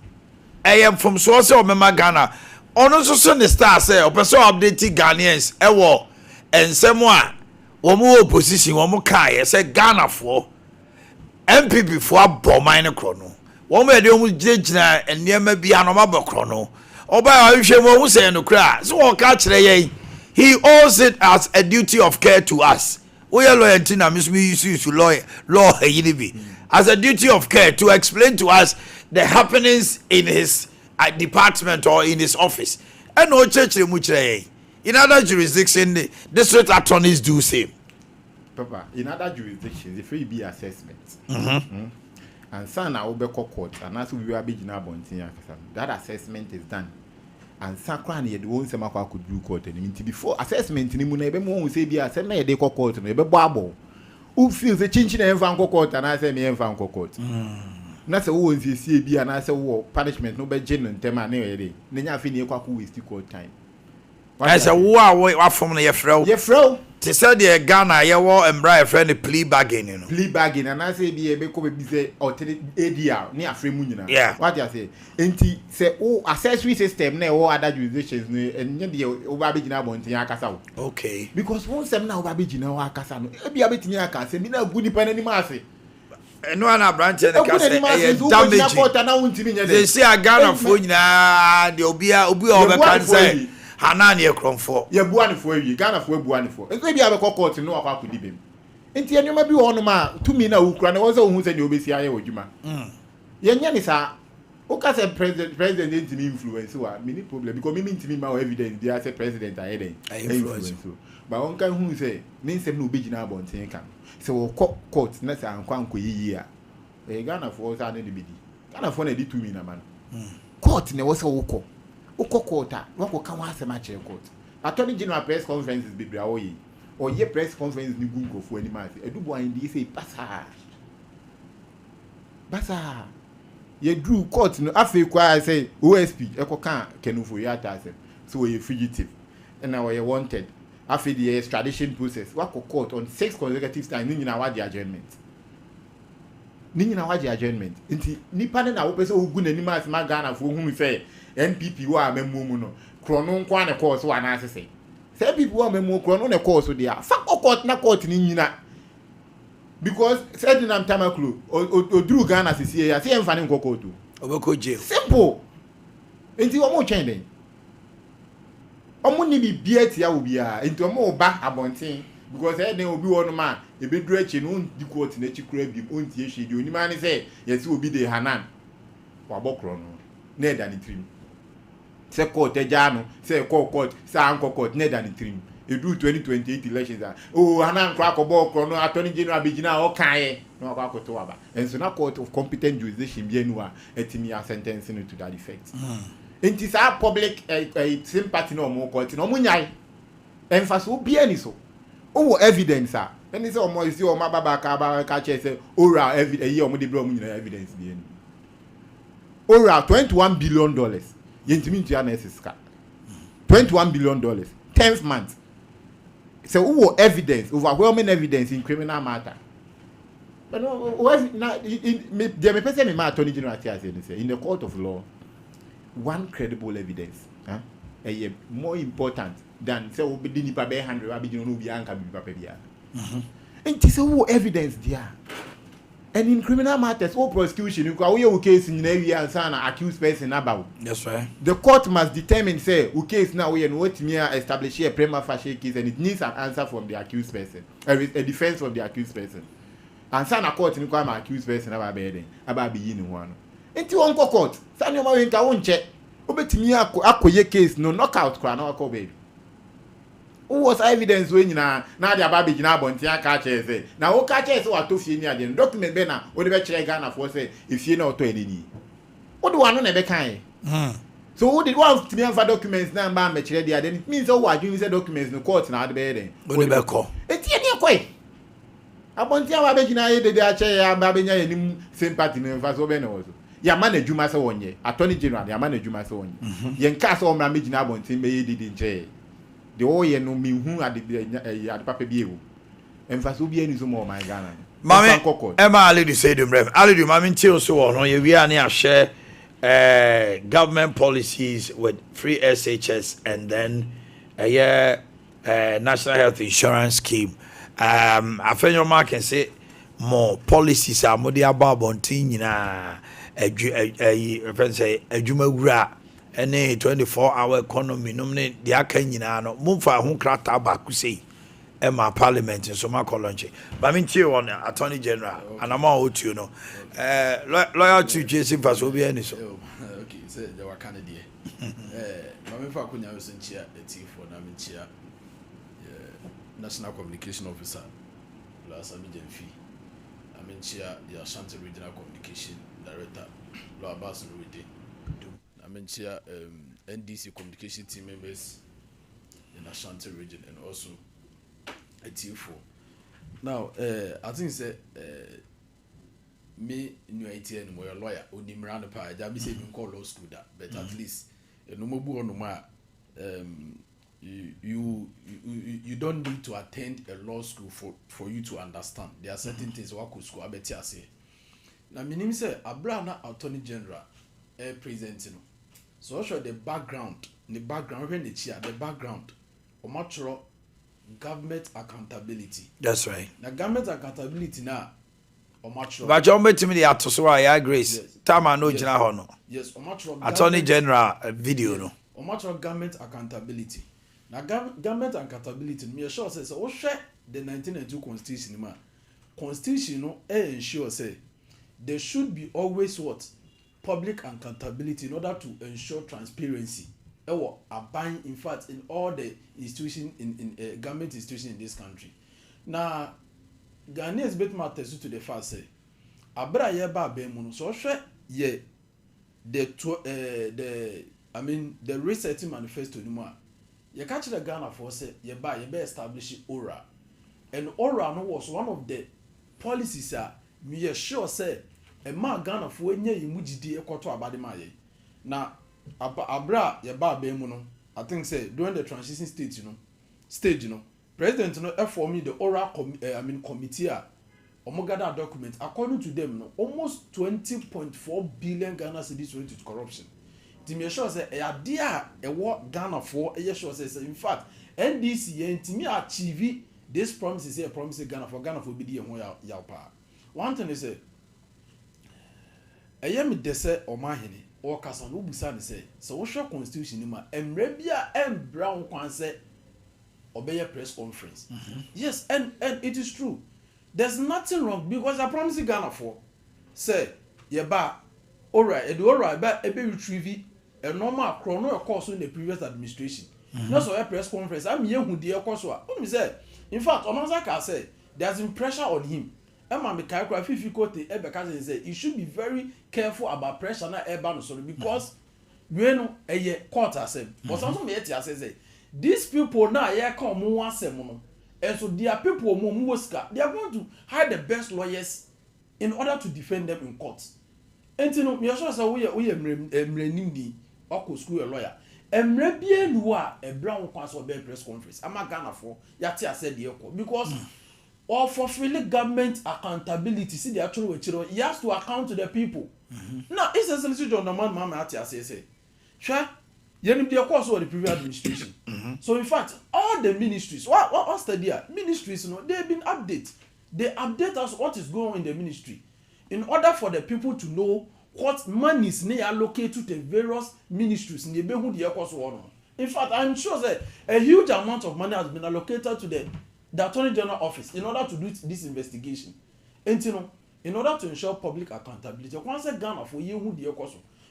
I am from Source of Mema Ghana. Ono so ne star say o person update Ghanaians ewo ensemo wo mo opposition wo mo kai say Ghana for MPP for aboman ne krono. Wo mo ede mo gina enema bia no mabokro no. Oba ahwe mo hu say no kra. So wo ka kire ye. He owes it as a duty of care to us. We are loyalty na mismi use law yinibi. As a duty of care to explain to us the happenings in his department or in his office. And no church in other jurisdictions, the district attorneys do same. Papa, in other jurisdictions, if it be assessment, and son I will be court, and as we are being abontin, that assessment is done. And Sakran yet won't say Maka could do court and before assessment in Munebe won't say be assessment they court and a babble. Who feels the chinching and Vanco court and I say me and Vanco court. Nasa wo nsi sie bia na say wo punishment no be gin ntem a na ere nenya afi ne kwaku waste court time. I say wo a wo from na ye frɛ te say the Ghana ye wo embra ye frɛ ne plea bargain no plea bargain and I say bia be ko be say alternate ADR ne afrɛ mu nyina what you say enti say o accessory system na wo other jurisdictions no enye de wo ba be gina bonten akasa wo okay because one sem na wo ba be gina wo akasa no e bia betimi akasa bi na gu nipa na ni ma ase. No one branch and damage. They say a Ghana for na the obia over can say Hanani Cronford. Ye buani for you, Ghana for buani for. And maybe I have a court to know how to live him. And you may be on ma to me now, Ukraine was who said you'll be CIA or Juma. Yanisa, okay, said president didn't influence who are many problem because me to me my evidence, they are said president I influence. But one can who say, means no big now on Tinkan. So court na say ankwanko yi a Ghana for say na bidi Ghana for na di 2 million man court na wo say woko court a wako ka wa asema che court attorney general press conferences bibia wo yi o ye press conference ni gunko fu ani ma say edubo an di say basa ye drew court no afi kwa say OSP ekoka kenufo ya ta say so we fugitive and now we wanted after the extradition process, what court on 6 consecutive times, Nina Wadi adjournment. Nina Wadi adjournment. Inti Nipane na open so good animals Magana for whom we say NPP wa memuno. Chronon kwana course one answer say. Say people wa memu chronon a course with their fuck court na court Nina. Because said in Tamaklu or drew Ghana CCA, I see him fanning cocoa too. Obeko jail. Simple. Inti one more change. Omo ni bi biet ya obi a enti omo ba abonten because e den obi wonu ma e be duru echi no di court na echi kura bi onti e hwedi onima ne say yesi obi de Hanan wa bokro no na eda ni trim se court eja no se court sa anko court na eda ni trim e do 2028 elections a Hanan kwa ko bokro no attorney general be gina o kan e no kwa ko to waba and so na court of competent jurisdiction bi enu a etimi a sentence no to that effect. It is our public sympathy no more court no munyai emphasis obi ani so o evidence a any say omo isi o ma baba ka che say oral evidence ye omo de bro munyina evidence bi ani oral $21 billion yentimi ntua na esiska $21 billion 10th month so who evidence overwhelming evidence in criminal matter But no, was not the person in my attorney general in the court of law, one credible evidence, more important than say we didn't pay 100, I be no be anka be papia. And this is evidence there. And in criminal matters, all prosecution, you can case in every answer and accused person about. That's right. The court must determine, say, who case now we and what me establish a prima facie case, and it needs an answer from the accused person, a defense from the accused person. And sign a court in the accused person about being one. Into Uncle Court, sign your mind, I won't check. Obey me a case, no knockout, crown or baby. Who was evidence when you now the baby now bontia catches it. Now, who catches what to see near the document banner, whatever check Ghana for say, if you know to any. What do I know never kind? So, who did one to me for documents now, man, match ready? Then it means, oh, I do the documents in the court now the bed. Whatever call. It's any way. A bontia baby now, the chair, Babina, and sympathy for so many also. Ya manage you master one year, Attorney General, ya manage you master one year. Yen cast all my major now, team made it in jail. The old year no me who at the Papa Bio. And for so be any more, my Ghana. Mammy, Emma, Ali, say the brave. Ali, Mammy, chill so on. We are near share government policies with free SHS and then National Health Insurance Scheme. I think your man can say more policies are more the above on teen, a Juma. Any 24-hour economy, nominate the Akanyina, no move for whom crata back, say, Emma Parliament in Soma Colonge. But I mean, you on Attorney General, and I'm out, you know. Loyal to Jason Vasobi and so. Okay, said there were Canadian. Mamma Facunia was in chair, the tea for Naminchia, National Communication Officer, last immediate fee. Aminchia, the Ashanti Regional Communication Director, Law Basin Rudy. I mentioned NDC communication team members in Ashanti region and also a T4. Now, I think say me new ATN were a lawyer, only Miranda Pie. I be saying call law school that, but at least no more you don't need to attend a law school for you to understand. There are certain things what could school I bet you say. Now, my name say Abraham Attorney General presenting. So show the background, when the background, or much government accountability. That's right. Now government accountability now, or much. But John bet me the Atosuwa, yeah, Grace. Time I know Jina Hono. Yes, or much. Attorney General video no. Or much government accountability. Now government accountability, me sure says so. Share the 1992 Constitution, man. Constitution no ensure say there should be always what. Public accountability in order to ensure transparency. In fact, in all the institutions in government institutions in this country. Now, Ghanaians bet matters to the fact say, Abra yeba bemuno so share ye the resetting manifesto ni mo. Ye catch the Ghana for say ye establish ORA, and ORA no was one of the policies me sure say. A man Ghana for any mujidi ekoto abademaye. Now, abra ye ba bemuno. I think say during the transition stage, President for me the oral committee omogada document according to them almost 20.4 billion Ghana cedis went to corruption. To me sure say idea what Ghana for sure says in fact NDC to me achieve this promise is a promise Ghana for be the yaw pa. One thing is say me dese Omanhene or kasa no busa ne say so wo hwe constitution ni ma emre bia embra nkwan say obey press conference. Yes, and it is true. There's nothing wrong because I promise Ghana for say yeba alright but ebe retrieve a normal chrono course in the previous administration. No so a press conference am ye hu de course a say in fact Onozaka say there's been pressure on him. Emma Mikaikwa Fifikote Ebeka say you should be very careful about pressure na eba no so because we know a court asem. But also me say these people now come one asem no. And so their people they are going to hire the best lawyers in order to defend them in court. And you know, me sure say we emrenim or school a lawyer. Emre bien a brown kwaso be press conference. Ama Ghana for yati said the because or fulfilling government accountability. See the actual way, he has to account to the people. Now, it's a solution on the man, Mama Ate say. Sure, you need to course of the previous administration. So, in fact, all the ministries, what's the deal? Ministries, they've been updated. They update us what is going on in the ministry in order for the people to know what money is allocated to the various ministries in the in fact, I'm sure that a huge amount of money has been allocated to the Attorney General office in order to do this investigation. And in order to ensure public accountability, once Ghana for you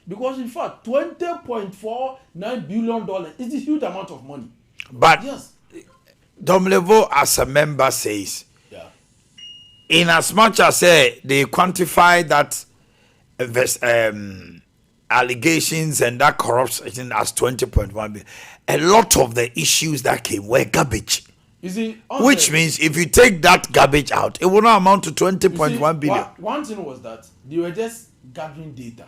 because in fact $20.49 billion is a huge amount of money. But yes, Domlevo as a member says, in as much as they quantify that allegations and that corruption as 20.1 billion, a lot of the issues that came were garbage. Which means if you take that garbage out, it will not amount to 20.1 billion. One thing was that they were just gathering data.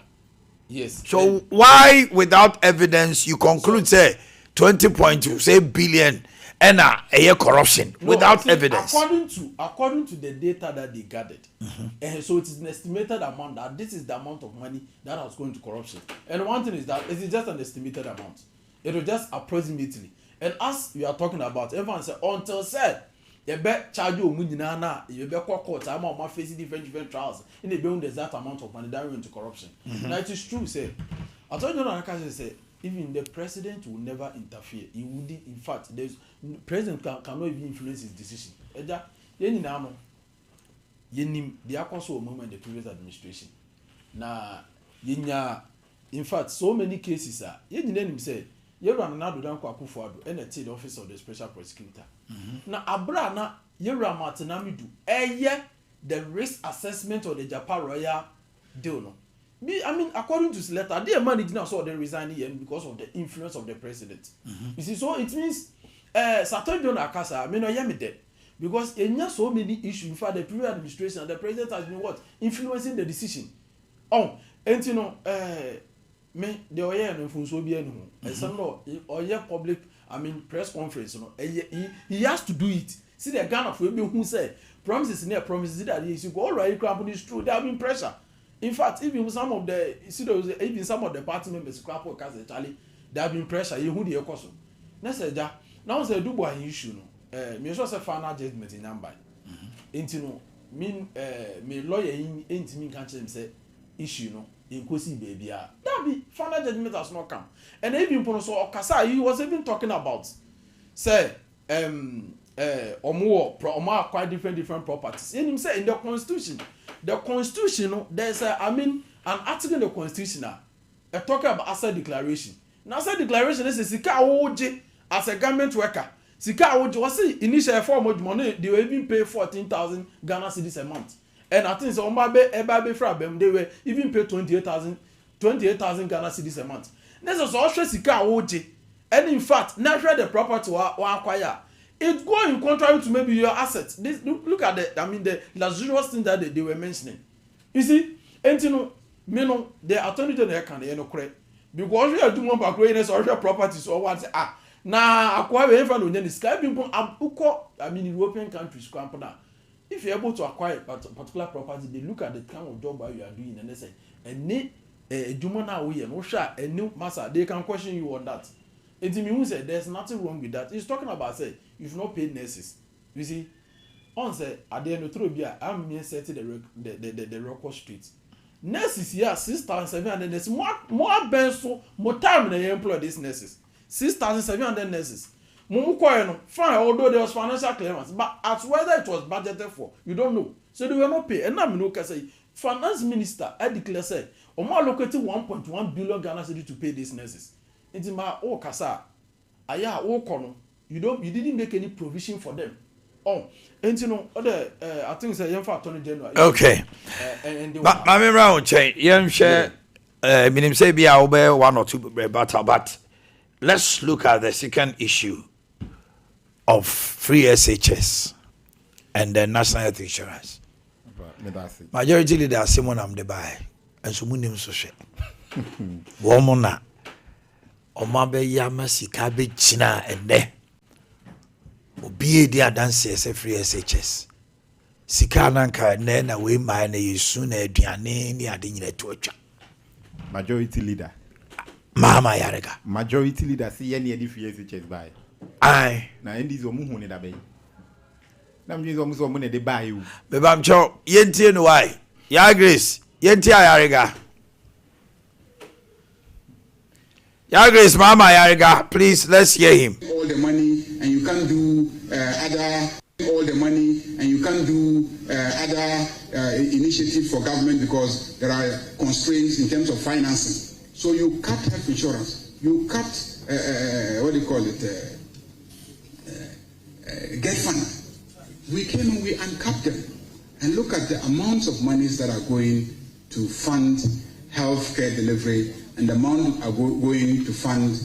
Yes. So why, without evidence, you conclude say 20.2 billion and a corruption without evidence? According to the data that they gathered, so it is an estimated amount that this is the amount of money that has gone to corruption. And one thing is that it is just an estimated amount. It was just approximately. And as we are talking about, everyone said until said you bet charge you you bet court I'm facing different trials in the beyond that amount of money that went to corruption. Now it is true, say I told you that say even the president will never interfere. He would, in fact, the president cannot even influence his decision. The also moment in the previous administration. Now, in fact, so many cases are. You say you run another down Kwakufuado and the office of the special prosecutor. Now, Abrana, you run Martinami do the risk assessment of the Japan Royal deal. No. I mean, according to his letter, their money did not saw them resign here because of the influence of the president. You see, so it means Saturday John Akasa, I mean, I am dead. Because in so many issues, in fact, the previous administration, the president has been what? Influencing the decision. Oh, and you know, me, the Oye and Funsobia, and some Oye public, I mean, press conference, you know, he has to do it. See, the Ghana for me who said, promises near promises that he should go, all right, companies true, there have been pressure. In fact, even some of the party members, Charlie, there have been pressure. You who the question. Next day, now say do boy issue no. Me just say final judgment in number. Into no mean me lawyer into me can't say issue no in kosi baby. That be final judgment has not come. And even so Okasa he was even talking about say omo quite different properties. And him say in the constitution. The constitution, there's an article in the constitution talking about asset declaration. Now, asset declaration is a Sika Oji as a government worker. Sika Oji was the initial form of money, they were even pay 14,000 Ghana cedis a month. And I think so they were even pay 28,000 Ghana cedis a month. This is also Sika Oji. And in fact, naturally the property were acquired. It go in contrary to maybe your assets. This look at the luxurious thing that they were mentioning. You see, and you know, the attorney general can correct because we are doing one background or properties or what now acquire everyone on the sky people I mean European countries if you're able to acquire a particular property, they look at the kind of job you are doing and they say and need a Jumana way and Osha a new master, they can question you on that. It means that there's nothing wrong with that. He's talking about say you've not paid nurses. You see, on say at the end of the I'm here setting the record street. Nurses here 6,700 nurses. More benzo, more time than they employ these nurses. 6,700 nurses. Fine, although there was financial clearance, but as whether it was budgeted for, you don't know. So they were not paid. And I'm no say finance minister I declare say Oma allocated 1.1 billion Ghana cedis to pay these nurses. It's my kasa aya kono you didn't make any provision for them. And you know other I think say Yemfa Attorney General. Okay. And Mami round chain yem share minim say be a one or two but let's look at the second issue of free SHS and the national health insurance. Majority leader Simon Amdebai and Sumunim Soshe. Womona Omabe Yamasi Cabbage China and there. Obi di adanse say free SHS. sika nanka na we ma na yesu na aduane ni ade nyina to atwa majority leader mama yarega majority leader see any any FSHS buy ai na ndi zo mu hu ne da be na mji zo mu so mu ne de buy you be bam cho yentie no why ya grace yentie yarega ya grace mama yarega please let's hear him all the money and you can't do other all the money and you can't do other initiative for government because there are constraints in terms of financing. So you cut health insurance, you cut what do you call it, get fund. We came and we uncapped them and look at the amounts of monies that are going to fund healthcare delivery and the amount are going to fund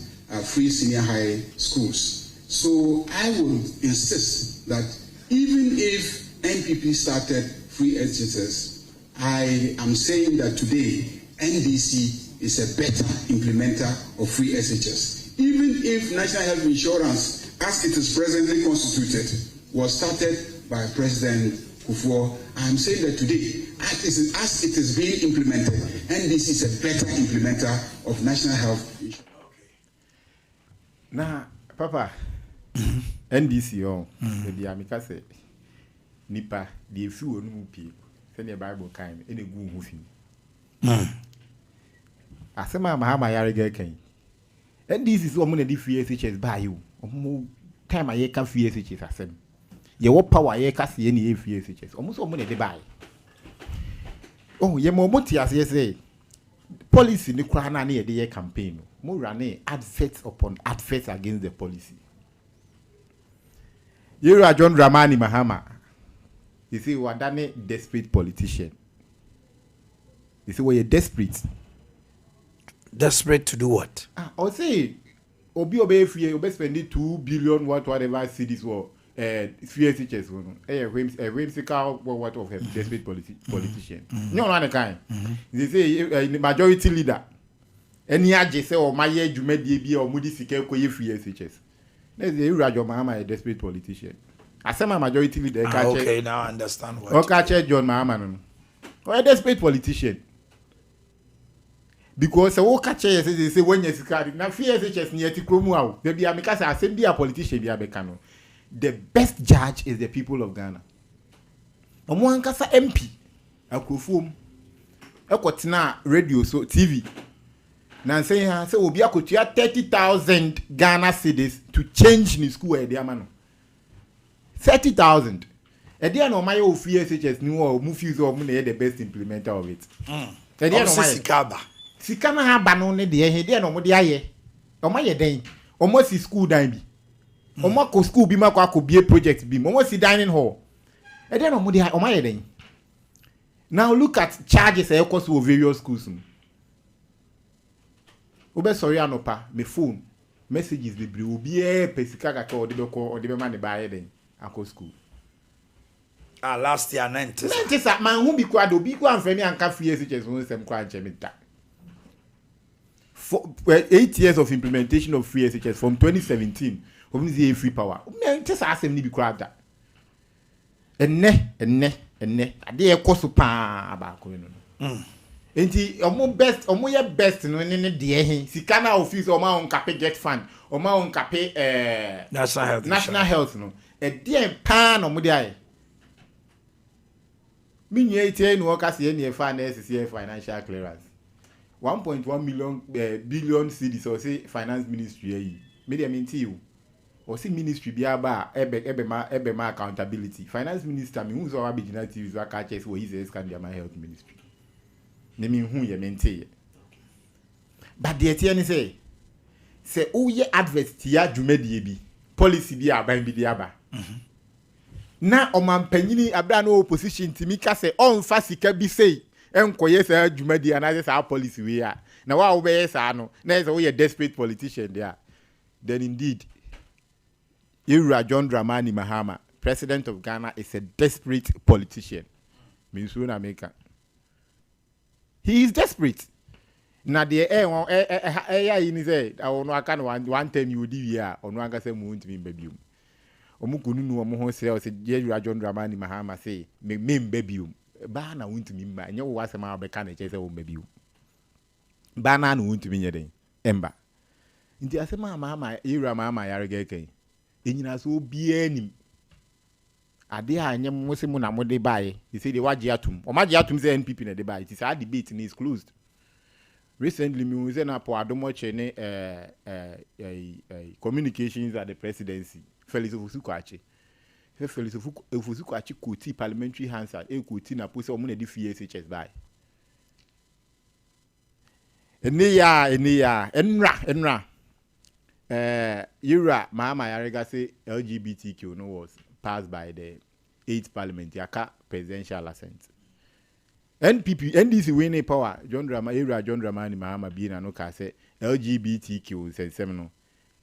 free senior high schools. So I would insist that even if NPP started free SHS, I am saying that today NDC is a better implementer of free SHS. Even if National Health Insurance, as it is presently constituted, was started by President Kufuor, I am saying that today, as it is being implemented, NDC is a better implementer of National Health Insurance. Now, Papa, NDC, the Amika said, Nipa, the few no people, send your Bible kind, any good movie. Asema mahama yarega kan. NDC is one of the FSHS by you. Time I can FSHS asem. Ye wo power ye ka se any FSHS. Almost one of the buy. Oh, ye mo moti as ye say. Policy ni kwa na na ye campaign. Mo run adverts upon adverts against the policy. You are John Dramani Mahama. You see, we are a desperate politician. You see, we are desperate. Desperate to do what? I would say, Obi free, Obi spending 2 billion whatever cities were FSHS. A whimsical what of a desperate politician. No one kind. They say majority leader. Any aje say or my year you made the or Moody Sike ko ye FSHS. Let's say Rajo Mahama a desperate politician. I say my majority leader. Okay, now I understand what. Okay, John Mahama no. Or a desperate politician. Because the work catcher say when you see na FSHS near to Kromu, there be because I send be a politician be a bekano. The best judge is the people of Ghana. Omo ankasa MP akrofom ekotina radio so TV. Na say obi akotua 30,000 Ghana cedis to change ni school e dia mano. 30,000. E dia no my FSHS ni wo mu fuse o mu na the best implementer of it. E dia no my sika na ha ba no ne de he de no mo de aye o ma ye den o mo si school dan bi o mo ko school bi ma ko akobie project bi mo si dining hall e de no mo de o ma ye den. Now look at charges e cost of various schools. Obe sorry anopa me phone messages be bri obi e pesika kaka o de be ma ne ba ye den akọ school. Last year 90. Man who be kwado bi kwa amfani anka FSHS won sem kwa nchemita. 8 years of implementation of free SHS from 2017. Obviously, free power. Just ask them to be crowded. Ene. Ade ekoso pa ba ko no. Enti omo ye best no ne de he. Sika na office o ma on cape get fund. O ma on cape national health no. E de pa no mo de aye. Minye tie no ka se ne finance financial clearance. 1.1 million billion cedis or say finance ministry yi me dey mean you or say ministry bi aba ebe ma accountability finance minister me hu so wa be gina TV so aka chese wo is scan their my health ministry ne me hu ye mente but the tie ni say o ye advert tia dwumadie bi policy bi aban bi di aba na o man panyini abra no opposition timi ka say on fa sika bi say enkoye sa dwumadi anaze sa policy we ya na wa obeye sa no na is we desperate politician there. Then indeed Ira John Dramani Mahama, president of Ghana, is a desperate politician. Means we America. He is desperate. Na the in say I no aka one time you di here or no aka say mu ntimi baby. omukunu nu omo ho sere o se Yewura John Dramani Mahama say me mbabium ba na wuntumi mba nye wo asema obeka na chese wo mbabium ba na no wuntumi nye den emba nti asema Mahama Yewura Mahama yarega kan enyina so obi anim ade a anye mo na mo de bae they say they waje atum o maje atum say NPP na de bae it is a debate is closed recently me was na po adomoche ne communications at the presidency Felix Ofosu-Kwakye Felix Ofosu-Kwakye koti parliamentary Hansard koti na po say omo na di FSHS bae enra Yewura Mahama yarega say LGBTQ no was passed by the 8th parliament yaka presidential assent NDC winning power Yewura John Dramani Mahama bi na no ka say LGBTQ say no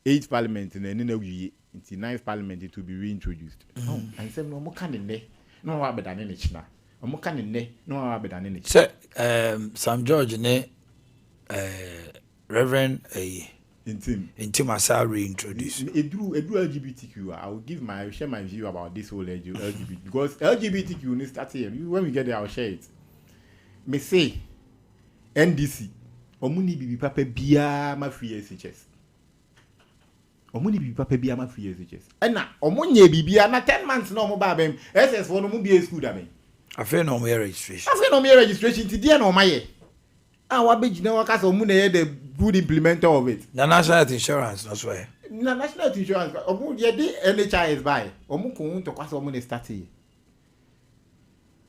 8th parliament na ni na wi until 9th parliament to be reintroduced and say no mo kan ne no wa bedane ne china mo kan ne no wa bedane ne say Sam George ne Reverend Intim Asa reintroduce. Edu LGBTQ. I will share my view about this whole LGBT because LGBTQ needs start here. When we get there, I'll share it. Me say NDC. Omuni bibi papa biya ma free SHS. Omuni bibi papa biya ma free SHS. Ena omunye bibiya na 10 months no mo ba bem. SS for no mo bi school da me. Afi no mo registration. Ti dia no maye. Wa begina wa kasa omu na ye the good implementer of it. Na national insurance no so. Na national insurance omu ye the NHIS buy. Omu ko to kwasa omu na start here.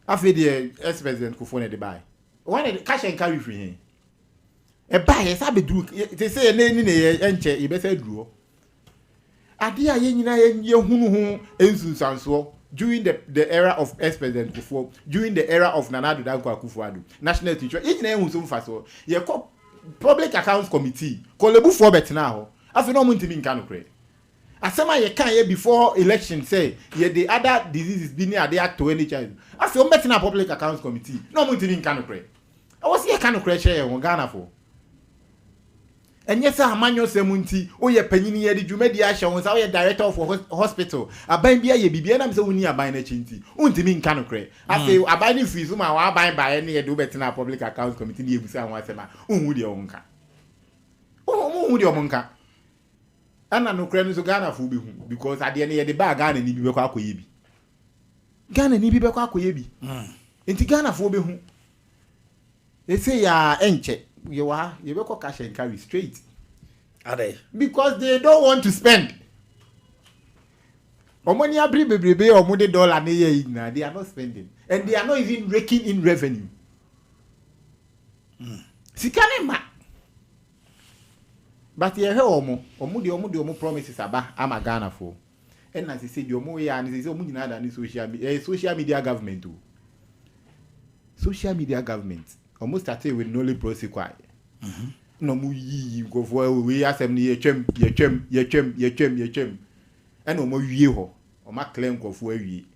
Afi the ex-president ko phone the buy. When the cash and carry free here. E buy e sabe duru. They say na ni na ye enche e be say duru. Ade a ye nyina ye hunu hu ensunsanso. During the era of ex-president Kufuor, during the era of Nana Addo Dankwa Akufo-Addo, national teacher, each name was so fast. Ye call public accounts committee, call lebu for bet now. Afi no munti min kanu kre. Asema ye kan ye before election say ye the other diseases be near there to any child. Afi o bet na public accounts committee, no munti min kanu kre. I was here kanu kre share won Ghana for. And yes, amanyo semunti o ye panyini ye di dwumadi a hye won sa o ye director of hospital aban bia ye bibia na me se woni aban na chinti untimi nka no kre afi aban ni fees ma wa aban ba ne ye do betina public account committee ni ebusa won asema unhu de wonka unhu de wonka ana no kre no so Ghana fu bi hu because ade ne ye de ba Ghana ni bi be kwa akoye bi Ghana ni bi be kwa akoye bi enti Ghana fu bi hu e say ya enche you be call cash and carry straight. Are they? Because they don't want to spend. Omoni abri bebrebe omude dollar ne ye na they are not spending and they are not even raking in revenue. Sikane ma. But ye he omu promises aba ama Ghana for. And as he said omu ya ni say omu nyina da ni social media government o. Social media government almost started with Noli Prosequai. No mu yi go for we asem ni ye twem. And no mo wie ho. O ma claim go for wie.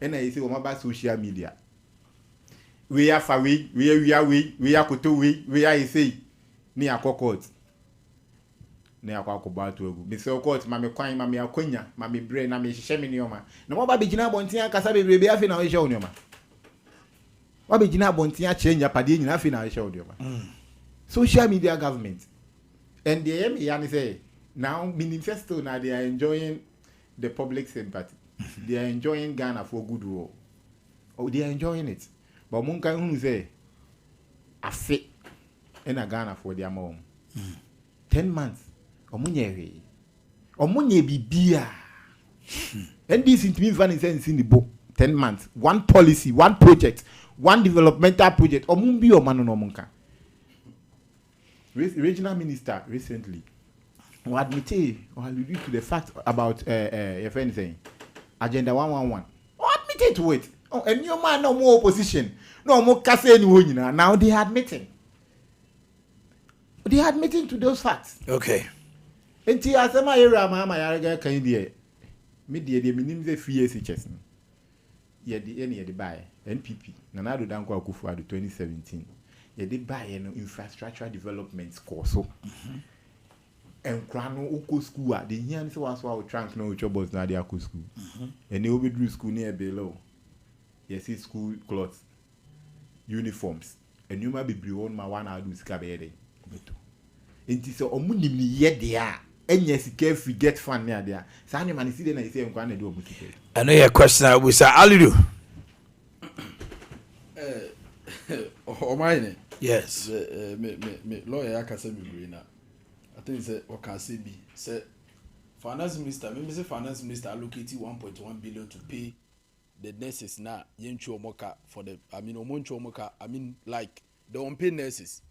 And I say o ma ba social media. We are far we are koto we are say ni akokot. Ni akwakoba to egu. Me say okot ma me kwan ma me akonya, ma me brain na me hihye me nioma. Na mo ba begina bonten akasa bebrebe afi na we hye onioma. Wabe jina bontia change apade nyina afi na hye odioma. Social media government. And the yan say now manifesto now they are enjoying the public sympathy. They are enjoying Ghana for good rule. Oh, they are enjoying it. But mun kan hu say afi in a Ghana for their mom. 10 months. Omunye bibia. And this it means one sense in the book. 10 months. One policy, one project. One developmental project. Omumbi o manu no munka. Regional minister recently admitted or alluded to the fact about your friend saying Agenda 111. Admitted to it. Oh, and your man no more opposition. No more kase any now they are admitting. They are admitting to those facts. Okay. Enti asema era mama yarega kan die. Me die minim ze FSHS. Ye the buy NPP Nana Addo Dankwa Akufo-Addo 2017 ye dey buy no infrastructure development course so nkra no uko school a the here say was wa trunk no chobos na dey akọ school and they obi do school near below yes see school clothes uniforms and you might be on my one adu sika be dey obeto enti say omunim ni ye dey a enya sika free get fun near there say any man see dey na say nkra na dey omuti I know your question I will say Alidu. Omanhene. Yes. Me lawyer akasa bebre na. I think say o can say be say finance minister, me say finance minister allocated 1.1 billion to pay the nurses na yentwe omoka for the omoncho omoka like the unpaid nurses.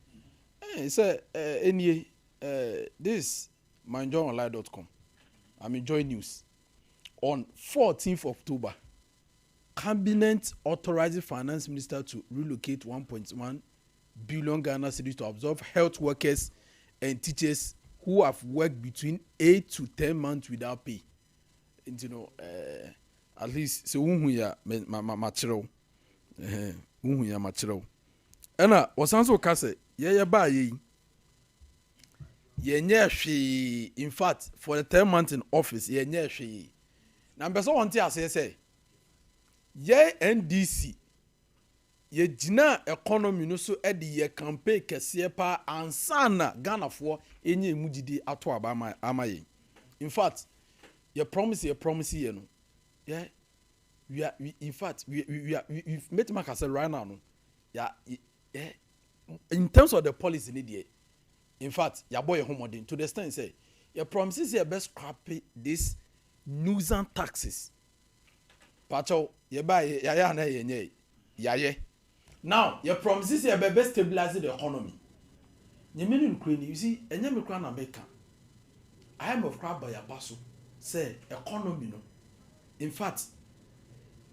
Say this myjoyonline.com. Joy News on 14th October. Cabinet authorized finance minister to relocate 1.1 billion Ghana cedis to absorb health workers and teachers who have worked between 8 to 10 months without pay. And at least so ya material. Ya material. And wasanso kase ye ba ye. In fact, for the 10 months in office, ye nye hwe. Na mbeso wonte ase say ye NDC ye gina economy no so e de ye campaign kese pa ansana Ghana for enye emugidi ato aba amaye. In fact, ye promise ye no. Yeah, we've made Makasa right now no. Yeah, in terms of the policy need in fact, ya boy home to the extent say your promises your best scrap this nuisance taxes. Pacho, ye buy ya na ye ye. Now, your promises your best stabilize the economy. You mean in Ukraine, you see, and you make America. I am of crab by a basso. Say economy no. In fact,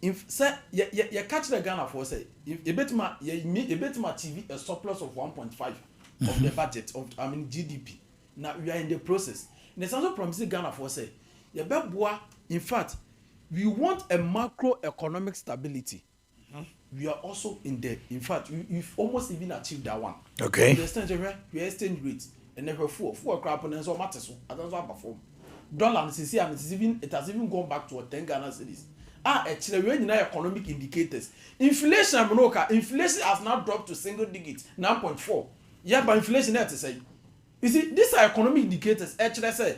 if say you catch the Ghana for say if you bet my TV a surplus of 1.5 of the budget of GDP. Now we are in the process. And it's also promising Ghana for say you bet boy. In fact, we want a macroeconomic stability. We are also in there. In fact, we've almost even achieved that one. Okay. The exchange rate and never four crap and so matters. I don't know perform. Dollar it has even gone back to 10 Ghana cedis. Actually, when you know economic indicators, inflation has now dropped to single digits, 9.4. Yeah, but inflation there to say, you see, these are economic indicators. Actually, say,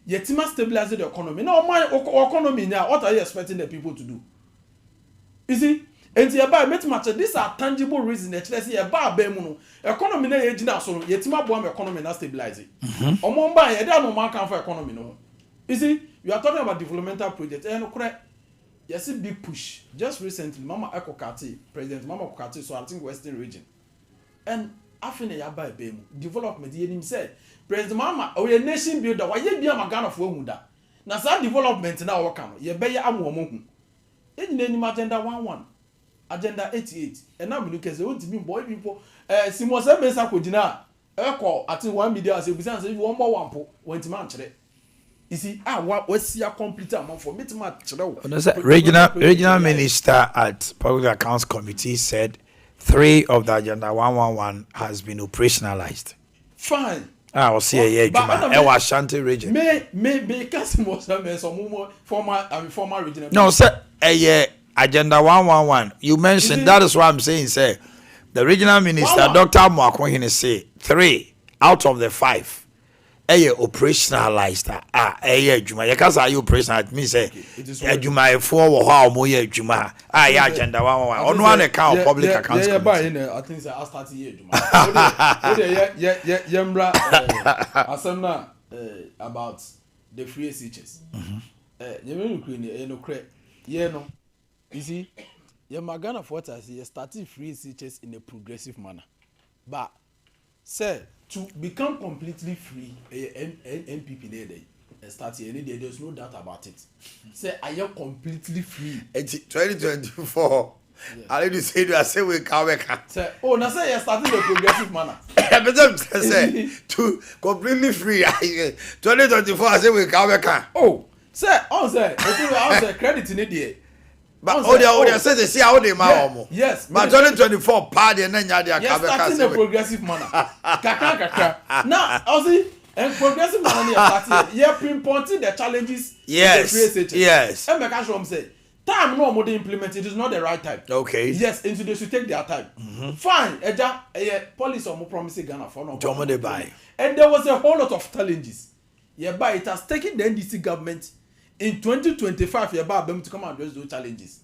yet must stabilize the economy. Now, my economy now, what are you expecting the people to do? You see, and these are tangible reasons. Actually, say, economy na ejina so yet ma boam economy na stabilize it. Omomba ye da no man kan for economy no. You see, you are talking about developmental projects. Yes, a big push. Just recently, Mama Ekokati, President Mama Ekokati, so I think Western region. And after the Yaba Bemu, development, he said, President Mama, or a nation builder, why you be a Magana for Munda? Now, some development now, what can you bear a woman? In the name Agenda 11, Agenda 88, and now look as old to me, boy people, Simosa Mesa Kudina, Echo, I think 1 million, as a business, 1 more 1 went to Manchester. You see, what's your complete amount for me to match? Regional Minister at Public Accounts Committee said 3 of the Agenda 111 has been operationalized. Fine. I will see a year, Ashanti region. May customers some former regional. No, sir, Agenda 111. You mentioned that is what I'm saying, sir. The regional minister, Dr. Boakye, say 3 out of the 5. Operationalized juma because are you operational me say juma for how mo ye juma agenda 111 on one account public accounts I think I start here juma yembra asemna about the free SHS no you see your magana for what I see starting free SHS in a progressive manner but say to become completely free, NPP there start here. There's no doubt about it. Say I am completely free. 2024. I need to say I say we come back. Say now say you starting the progressive manner. But say to completely free. 2024 I say we come back. Oh, say say credit in it. But they say they see how they ma yes. But 2024 party and then you starting the progressive manner. Kaka. Now, I see And progressive money party, yeah, pinpointing the challenges. Yes. And make sure say time no more implement it is not the right time. Okay. Yes, and so they should take their time. Fine. Police or more promising Ghana for no. They buy. And there was a whole lot of challenges. Yeah, but it has taken the NDC government in 2025 yeah, to come and address those challenges.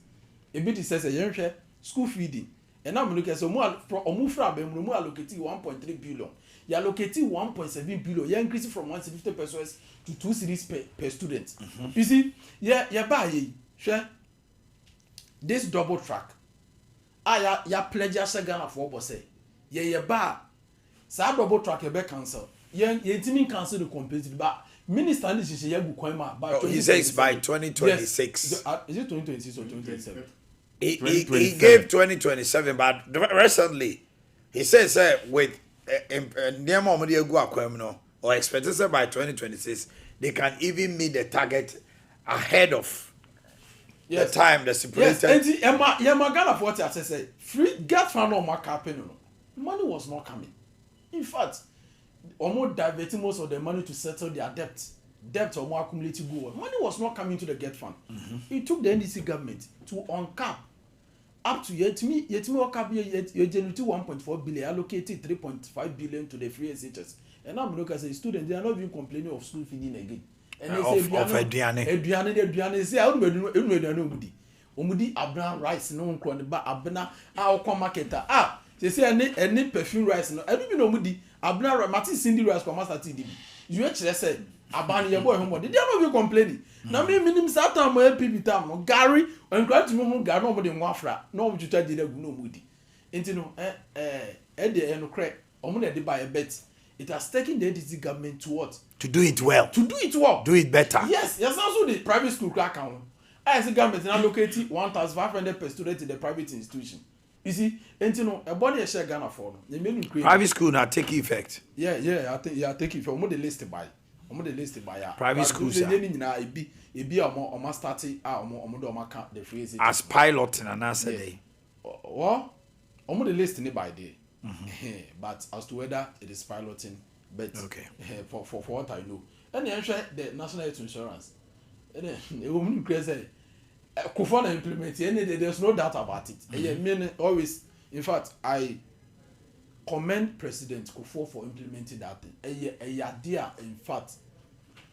A bit says a school feeding. And now look at so more allocating 1.3 billion. You allocating 1.7 billion. You increase it from 150 pesos to 2 cedis per student. You see, share this double track. Ya pledge Ghana for boss. Sa double track be cancel. Team cancel the competitive but minister is he says by 2026. Yes. Is it 2026 or 2027? He gave 2027, but recently he says with or expected by 2026 they can even meet the target ahead of the time the stipulated. Yes, and Ghana for what I say free get fund on my campaign. Money was not coming. In fact, almost diverting most of the money to settle their debt or more accumulated goal. Money was not coming to the get fund. It took the NDC government to uncap up to yet me cap you generated 1.4 billion, allocated 3.5 billion to the free SHS. And I'm looking as a student, they are not even complaining of school feeding again. And they say Eduane say I don't Omudi Abraham rice no nkron ba abena a marketer they say any perfume rice no I don't know Omudi Abraham Martin Cindy rice for master TD you actually say abani your boy home they are not even complaining na me minim satan mo LPP tam no Gary and grant me home Gary no mo de nwafra no mo tuta de gu no Omudi enti no de no cre omo na de buy a bet. It has taken the NDC government to what? To do it well. Do it better. Yes, also the private school crack account. As the government now located 1,500 per student in the private institution. You see, and you know, a body share Ghana for private school now take effect. Yeah, I think take effect. Omo the list buy. Private schools. Ebi omo start omo do omo count the free as pilot and answer day. What? Omo the list ni by day. But as to whether it is piloting, but okay. For what I know, and the national health insurance, a woman crazy. Kufana implement there's no doubt about it. Always, in fact, I commend President Kufuor for implementing that thing. Idea, in fact,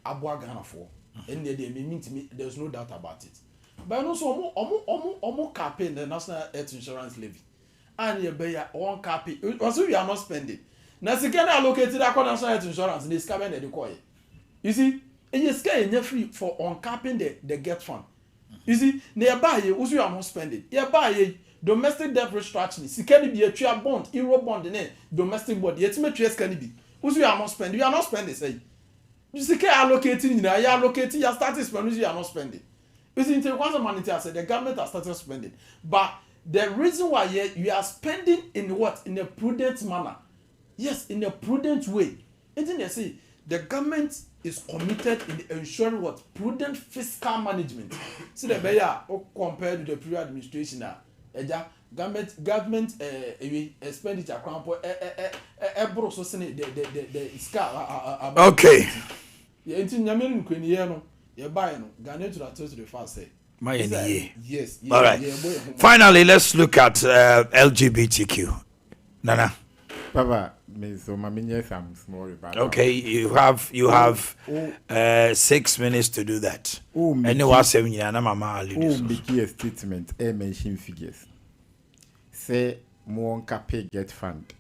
Abua Ghana for, and they mean to me. There's no doubt about it. But also, omo campaign the national health insurance levy. And you pay one copy. Also, we are not spending. Now, you can allocate that national health insurance and it's coming at the coin. You see, and you scale free for uncapping the get fund. You see, nearby you also are not spending. Nearby you domestic debt restructuring. See, can it be a trial bond, euro bond, and domestic bond? Yet, me trace can it be? Also, you are not spending. You are not spending. Say, you see, can allocating. You are allocating. You are starting spending. You are not spending. You see, once the money I said the government has started spending, but the reason why you are spending in what? In a prudent manner. Yes, in a prudent way. And then they say the government is committed in ensuring what? Prudent fiscal management. See the better compared to the previous administration now. Government expenditure the scale. Okay. Yeah, into Yamin Queen, you buy no. Ghana to the fast say. Yes. All right. Finally, let's look at LGBTQ. Nana. Papa, so some small about. Okay, you have 6 minutes to do that. And you are saying mama make a statement. Mention figures. Say more pay get fund.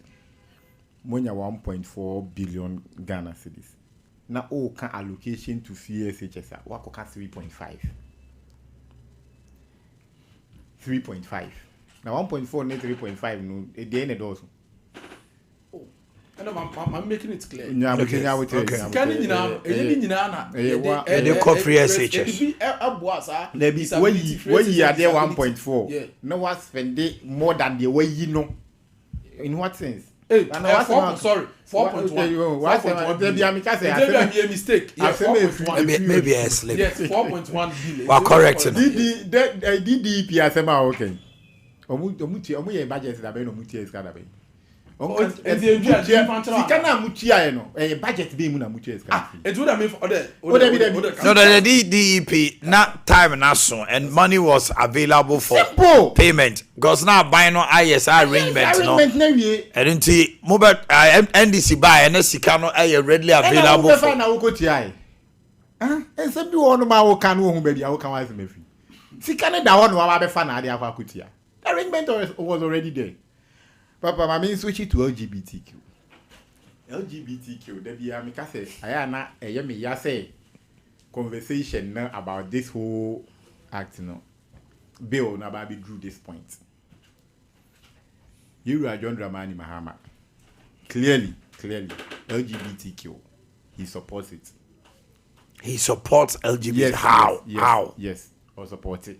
Monya 1.4 billion Ghana cedis. Now can allocation to CSHS. What 3.5. 3.5. Now 1.4 and 3.5 no at the end of those. I'm making it clear. Okay. Can you know? They call free SHS. When you are there 1.4, no one spend more than the way you know. In what sense? Hey, sorry, 4.1. Maybe a mistake. Yeah, 4.1. Maybe a slip. Yes, 4.1 billion. We're correcting. DDP asema okay. Omu budget da be no mutie ska da be. Sikana mutia no. Budget be mu na mutia ska. It would have been for the No, the DEP not time na so and money was available for Simple. payment because now buying no ISI arrangement no. And until mobile NDC buy and sika no readily available for. And some do on my can who baby I can wise me. Sikana da one wa be fan ade akwa kutia. The arrangement was already there. Papa, I mean switch it to LGBTQ. LGBTQ, there be a say, I na ya say conversation now about this whole act no. Bill na baby drew this point. You are John Dramani Mahama. Clearly, LGBTQ. He supports it. He supports LGBT. Yes, How? Yes, How? Yes, or support it.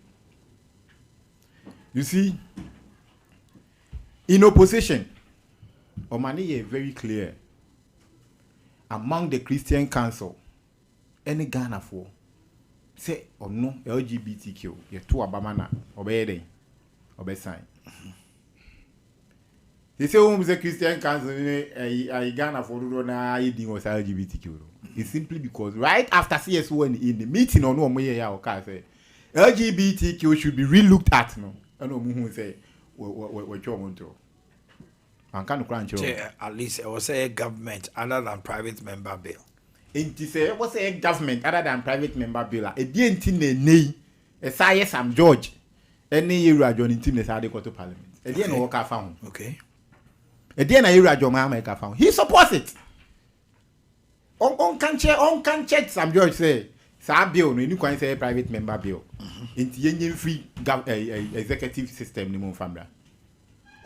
You see, in opposition, Omanhene Yaw very clear. Among the Christian Council, any Ghana for say or no LGBTQ, you two abamana obey sign. They say the Christian Council I Ghana for na eating was LGBTQ. It's simply because right after CSO in the meeting on Omanhene Yaw say LGBTQ should be relooked at no. I know who say what you want to. At least it was a government other than private member bill. It was a government other than private member bill. A DNT a Sayes Sam George. Any year joining team is adequate to parliament. A DN worker found. Okay. A DN era John America found. He supports it. On can check Sam George say. Sa bill no you can say a private member bill. Into yen free executive system ni mo famra.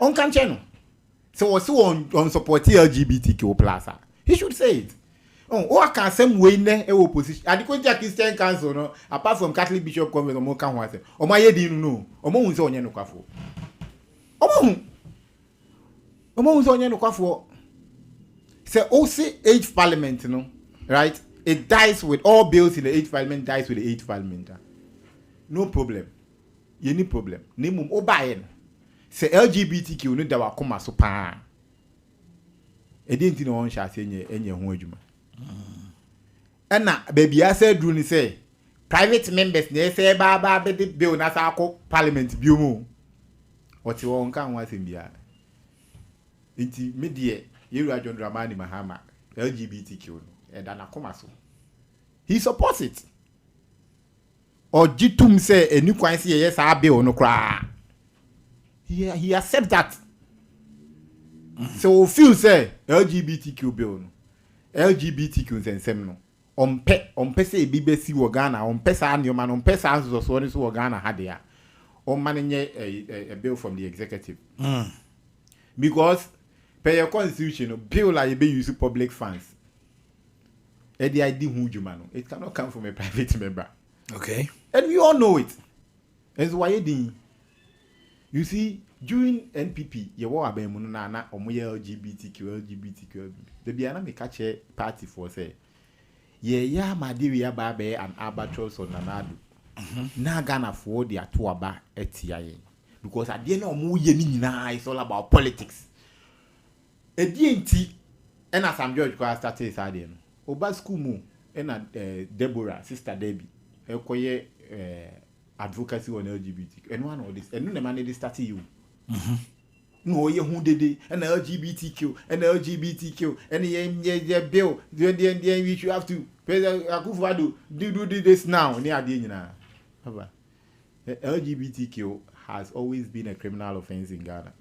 On can channel. So also on support LGBTQ plus. He should say it. Oh, I can same way ne e opposition. Adequate Christian Council no apart from Catholic Bishop Conference o mo kan ho ase. O ma ye di no. O mo hu se onye no kwafo. O mo hu se onye no kwafo. Say also 8th parliament no, right? It dies with all bills in the 8th parliament dies with the 8th parliament. No problem. Any problem. Name obaye. Say LGBTQ no da wa koma so pa. E dey nti no won sha se enye ho adwuma. Na baby I said do ni say private members na say ba be bill na sa akọ parliament bi mu. Oti won kan wa sem bia. Nti me de Yeru John Dramani Mahama LGBTQ no e da na koma so. He supports it. Or jitum say eni kwan say yes a bill no kra. He accepts that. So feel say LGBTQ bill no. LGBTQ nsem no. Ompe say BBC wo Ghana, ompe sa anyoma no, ompe sa aso so ni so wo Ghana ha dia. Manage a bill from the executive. Because per your constitution, bill like be use public funds. It cannot come from a private member. Okay. And we all know it. That's why you see, during NPP, you were a na LGBTQ. The Biana me catch a party for say, yeah, my dear babe and albatross on Nanadu. Na Ghana for the atuaba etiaye. Because at the end of it's all about politics. A DNT, and as I'm George started saying. Oba school mu na Deborah sister Debbie ekoye advocacy on LGBT and one of this and no man dey start you no ye hu dede and LGBTQ and ye bill then we should have to President Akufo-Addo do this now ni ade nyina baba LGBTQ has always been a criminal offense in Ghana.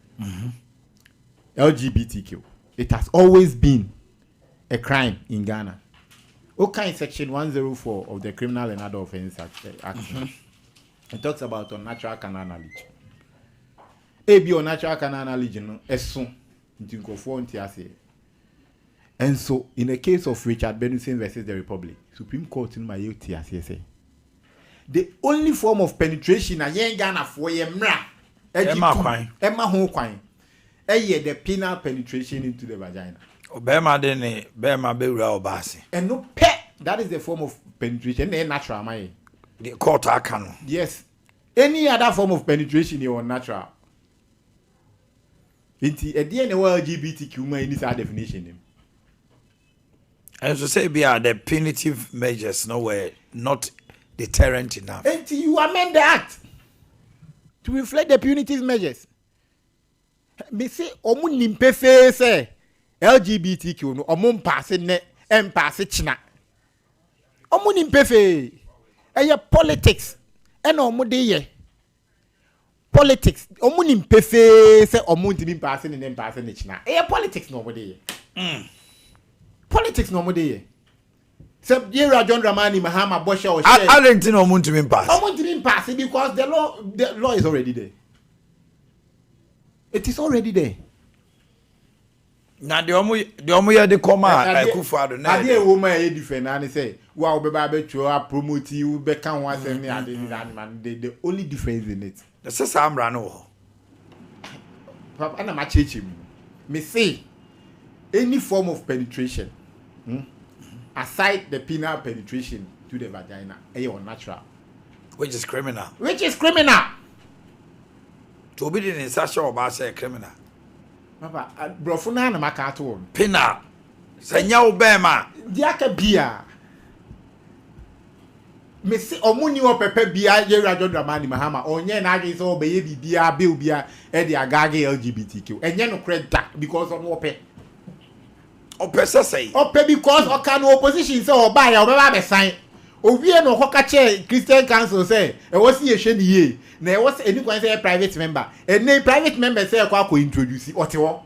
LGBTQ, it has always been a crime in Ghana. Okay, in section 104 of the Criminal and Other Offences Act. It talks about unnatural carnal knowledge. AB unnatural carnal knowledge, and so, in the case of Richard Benson versus the Republic, Supreme Court in my UTSA, the only form of penetration a young Ghana for Emma the penal penetration into the vagina. And no pet, that is the form of penetration, natural, my. The court can. Yes. Any other form of penetration is unnatural. Inti at the end of LGBTQ man in this definition. And to say the punitive measures were not deterrent enough. Inti you amend the act to reflect the punitive measures. Me say omu nimpe fe say LGBTQ no omu pass ne em pass china. Omu nimpe fe. Eye politics. Ena omu de ye. Politics. Omu nimpe fe say omu ntimi pass ne em pass ne china. Eye politics no omu de ye. Politics no omu de ye. Se Yera John Dramani Mahama Bosha or share. I don't know omu ntimi pass. Omu ntimi pass because the law is already there. It is already there. Now the omu ya de koma Akufo-Addo na. Ade woman e different and say, "Wow, be promote you, be can one say man." The only difference in it. The sister amra no. Papa na ma chechi me say any form of penetration aside the penile penetration to the vagina is unnatural, Which is criminal. To be in such a say criminal. Papa, brofuna na makato. Penal. Senya obema. Diaka bia. Me say omuni o pepe bia Yera John Dramani Mahama onye na age so obeye bibia be obia e de agage LGBTQ. Enye no creda because on ope. Opesa say. Ope because o can opposition say oba ya obeba be sign. Owie no hoka che Christian Council say e was ye hwe ni ye. Na e was any kwan say private member. And na private member say kwa ko introduce otewo.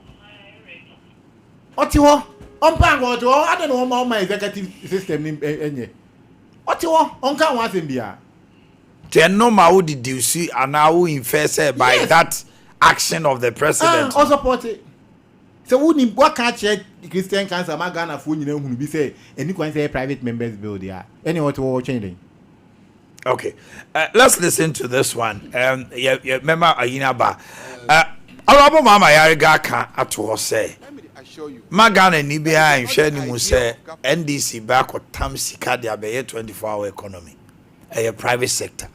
Ompa ngoto I don't know how my executive system enye. Otewo onka wan asem bia. The normal would deduce and now infer say by that action of the president. Also support it. So who what can't check Christian Council ma Ghana for nyina hunu bi say any kwan say private members bill there. Any what changing. Okay, let's listen to this one. Yeah, remember Ayina Ba. Honorable Mama Yariga can at all say. Magana Nibia and Shani will say NDC back or Tam Sika de Abe 24-hour economy, a private sector,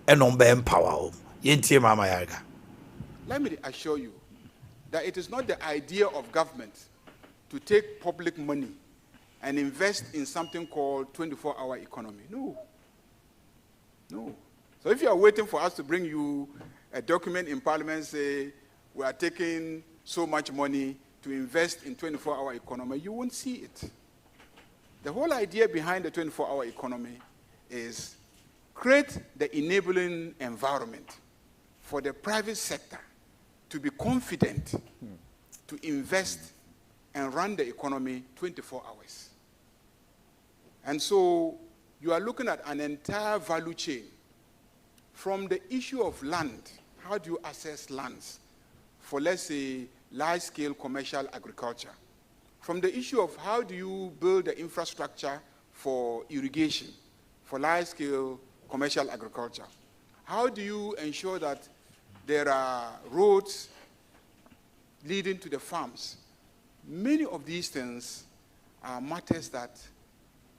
and on be empower. Yenti Mama Yariga. Let me assure you that it is not the idea of government to take public money and invest in something called 24-hour economy. No. So if you are waiting for us to bring you a document in Parliament say we are taking so much money to invest in 24-hour economy, you won't see it. The whole idea behind the 24-hour economy is create the enabling environment for the private sector to be confident to invest and run the economy 24 hours. And so you are looking at an entire value chain from the issue of land. How do you access lands for, let's say, large-scale commercial agriculture? From the issue of how do you build the infrastructure for irrigation, for large-scale commercial agriculture? How do you ensure that there are roads leading to the farms? Many of these things are matters that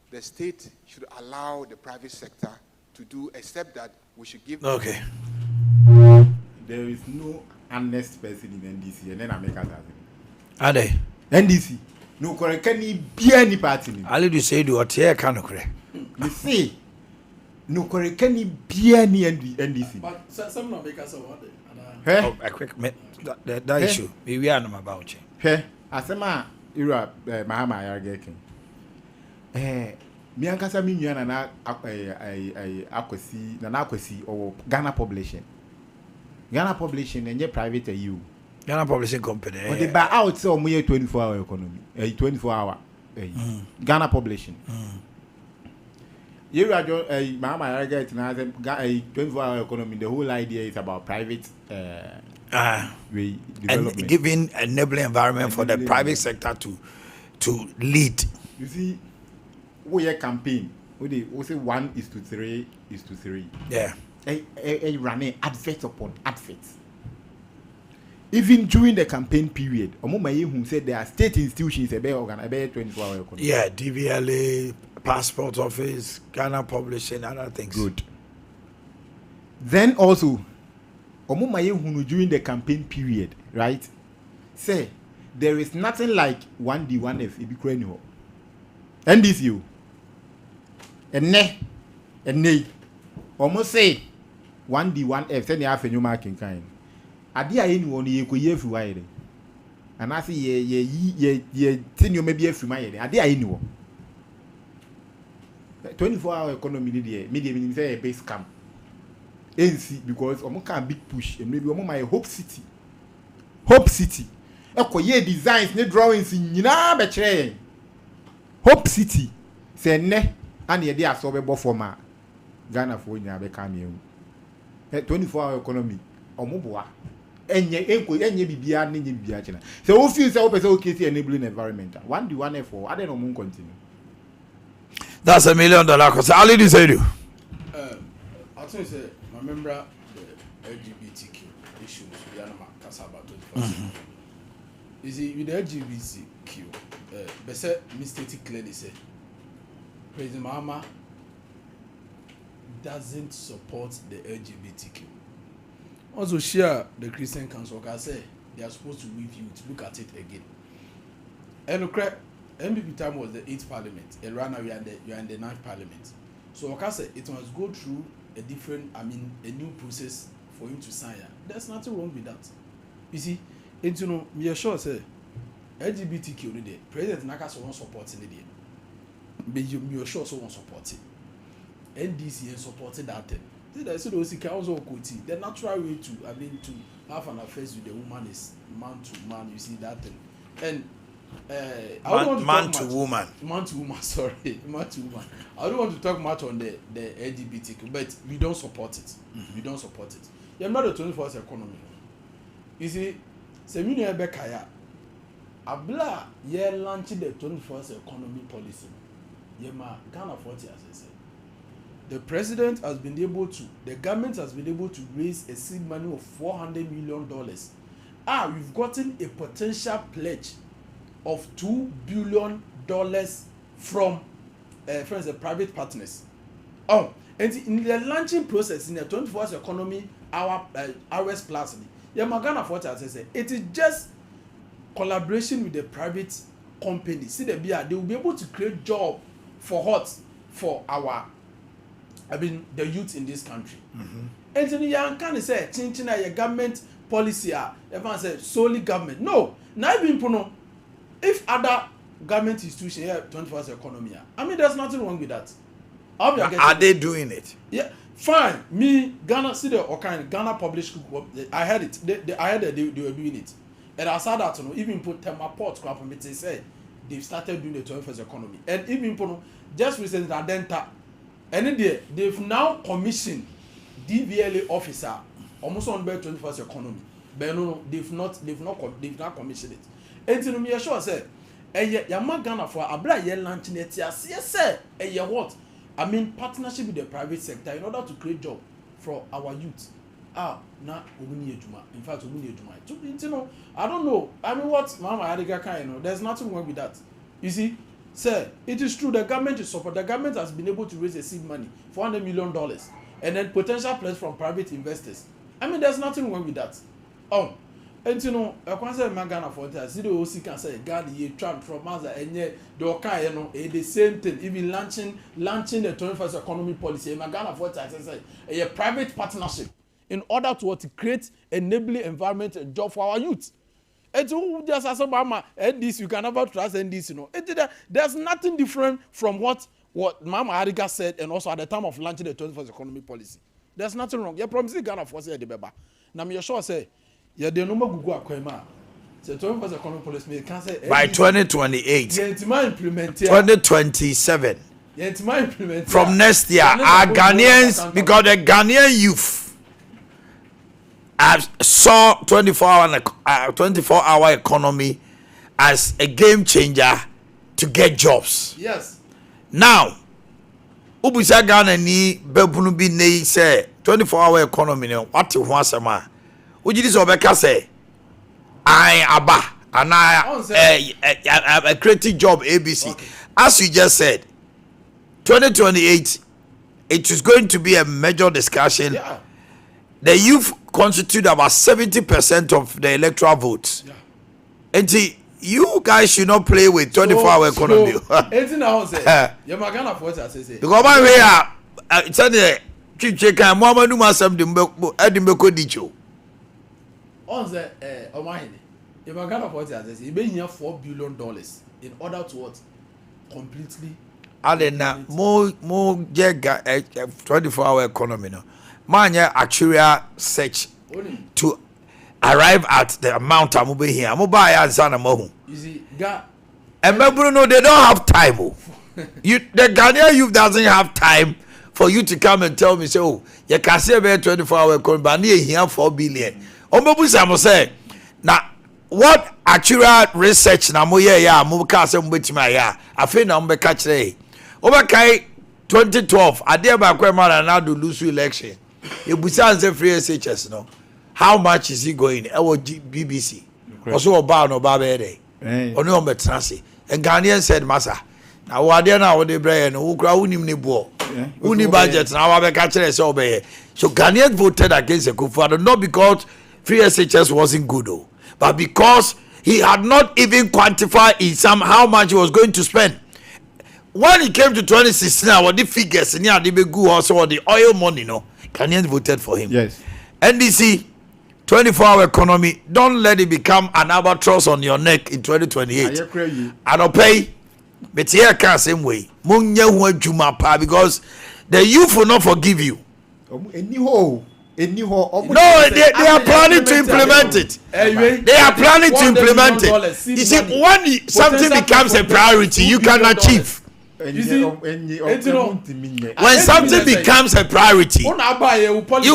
the state should allow the private sector to do, except that we should give them. Okay. There is no honest person in NDC, and then I make that. Are they? NDC. No correct. Can he be any party? I'll let you say do what here can correct. Me say. No correct. Can he be any NDC? But some not make us what Hey? A quick that issue. We are not about it. Hey, asema ira Mahama Yargeken. Me ankasa mi nua na akwesi or Ghana Publishing. Ghana Publishing enye private you. Ghana Publishing Company. But they buy out say omo 24-hour economy. 24-hour. Ghana Publishing. You are Mahama Yargeken na 24-hour economy. The whole idea is about private development. And giving enabling environment for the private sector to lead. You see, we campaign. We say 1:3:3. Yeah. A running advert upon advert. Even during the campaign period, who said there are state institutions about 24-hour economy. Yeah, DVLA, Passport Office, Ghana Publishing, other things. Good. Then also, during the campaign period, right? say there is nothing like 1D 1F ebi kura ni ho NDC o ene almost say 1D 1F say na afenyo ma kenkan ade a ye ni won ye ko ye fi wa ye and I say ye tinyo maybe afri ma ye ade a ye ni wo 24-hour economy ni dey media mean say a base camp ANC because omo can big push and maybe omo my hope city ekoye designs ne drawings nyina be kire hope city say ne and ye dey aso be bo form a Ghana for nyina be ka me 24-hour economy omo boa enye bibia ne nye bibia kina so wo feel say wo person okay see enabling environment 1D 1F I don't know continue. That's $1 million question. How did you say you? I think say remember the LGBTQ issues we are not talking about 24/7. You see, with the LGBTQ, but say mistake clearly say President Mahama doesn't support the LGBTQ. Also, share the Christian Council can say they are supposed to review it, look at it again. And MPP time was the 8th parliament, and right now you are in the 9th parliament. So like I said, it must go through a new process for him to sign. There's nothing wrong with that. You see, and you know, me sure say LGBTQ the President Naka won't support it there. But you sure so won't support it. NDC supported that thing. See those also the natural way to have an affair with the woman is man to man. You see that thing, and man to woman. Sorry, man to woman. I don't want to talk much on the LGBTQ, but we don't support it. We don't support it. You're not the 24th economy. You see, Semino Ebekaya, Abla, ye launched the 24th economy policy. Yema Ghana 40 as I said. The president has been able to, the government has been able to raise a seed money of $400 million. We've gotten a potential pledge of $2 billion from friends and private partners. And in the launching process in the 24th economy, hours plus, Ghana 40 as I said, it is just collaboration with the private companies. See they will be able to create job for the youth in this country. And so you can't say Chinchina your government policy everyone say solely government. No, now even if other government institutions here 21st economy, there's nothing wrong with that. Are they doing it? Yeah, fine. Me Ghana see the Ghana published. I heard it. I heard that they were doing it, and I saw that even put Temaport from it. They say they've started doing the 21st economy, and even just recently Adenta. And they've now commissioned DVLA officer almost on the 21st economy. But no, they've not commissioned it. And to me, sure say, Yama Ghana for Abla ye launching it. Yes, sir. What? Partnership with the private sector in order to create job for our youth. Now in fact, I don't know. What Mama Adega there's nothing wrong with that. You see. Sir, it is true the government is support. The government has been able to raise a seed money, $400 million, and then potential pledge from private investors. There's nothing wrong with that. And I can't say Ghana for that. See the OC can say Ghana ye Trump from Maza and ye the same thing. Even launching the 21st economy policy. Ghana for that say a private partnership in order to create enabling environment and job for our youth. And just as Obama and this you can never trust and this there's nothing different from what Mama Ariga said and also at the time of launching the 21st economy policy. There's nothing wrong. You're promising Ghana for say the beba. Now me sure say yeah the number Google akwema. The 21st economy policy me can say by 2028. Yeah, 2027. Yeah, from next year our Ghanaians because the Ghanaian youth I saw 24-hour economy as a game changer to get jobs. Yes. Now, Ubusa Ghana ni bebunu bi nei say 24-hour economy no what you want sama. Uji this obeka say I aba and a creative job ABC. Okay. As you just said, 2028 it is going to be a major discussion. Yeah. The youth constitute about 70% of the electoral votes. Yeah. And you guys should not play with 24-hour economy. Anything I say, you're my kind of what I say. Because my way up, Sunday, Chicheka, Mama Numa, some Edinburgh Dicho. On the Omanhene, you're my kind of what I say. You may have $4 billion in order to what? Completely. Alena, more jega 24-hour economy. No, man, actuarial search to arrive at the amount I'm over here. I'm buy and son of you see, God. And Bruno, they don't have time. The Ghanaian youth doesn't have time for you to come and tell me, say, oh, you can say about 24-hour economy, but near here 4 billion. Omabu say, now what actual research na mo ya mo ka say mo betima ya afi na mo be ka kire obakai 2012 ade ba kwa ma na do lose election ebusa nse free SHS no how much is he going BBC also oba no ba be dey oni o betra se and Ghanaian said masa na wo ade na wo de bre no wo kra unim ne bo uni budget na wa be ka kire say obey so Ghanaians voted against Akufo-Addo not because free SHS wasn't good though, but because he had not even quantified in some how much he was going to spend. When it came to 2016, our the figures in here, the good also the oil money, no, Ghanaians voted for him. Yes. NDC, 24-hour economy, don't let it become an albatross on your neck in 2028. I don't pay, but here can't same way. Because the youth will not forgive you. No, they are planning to implement it. They are planning to implement it. You see, when something becomes a priority, you can achieve. When something becomes a priority, you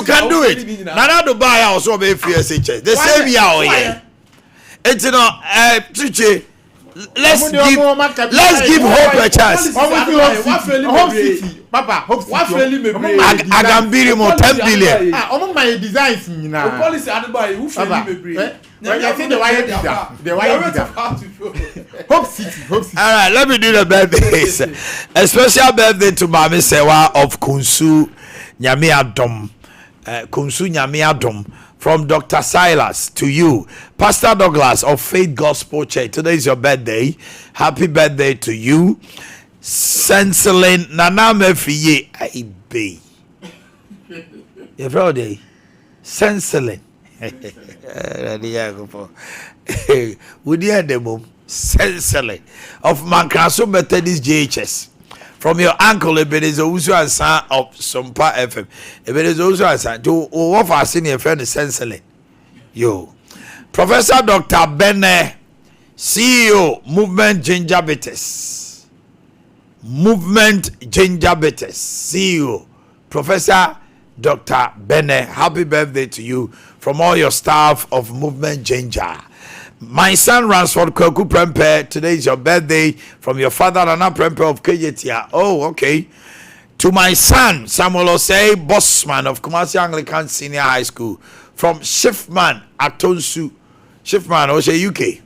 can do it. Nana do buy also be FSH. The same year, it's no. Let's give hope a chance. Papa, Agambiri mo 10 billion. Omo my designs nyina. The policy advice who feel me brave. I think the wire leader. Hope City. All right, let me do the birthdays. A special birthday to Mami Sewa of Kunsu Nyame Adom. Kunsu Nyame Adom. From Dr. Silas to you, Pastor Douglas of Faith Gospel Church. Today is your birthday. Happy birthday to you. Senselin Nana Mefiye Aibe. Your birthday. Senselin. Would you hear the mom? Senselin of Mankraso Methodist JHS. From your uncle, if it is also a son of Sompa FM, if it is also a son to offer our senior friend essentially. Yo, Professor Dr. Bene, CEO, Movement Gingivitis. Movement Gingivitis, CEO, Professor Dr. Bene. Happy birthday to you from all your staff of Movement Ginger. My son Ransford Kwaku Prempe, today is your birthday from your father Nana Prempe of KJTR. Oh, okay. To my son Samuel Osei, bossman of Kumasi Anglican Senior High School, from Shiftman Atonsu, Shiftman Osei UK.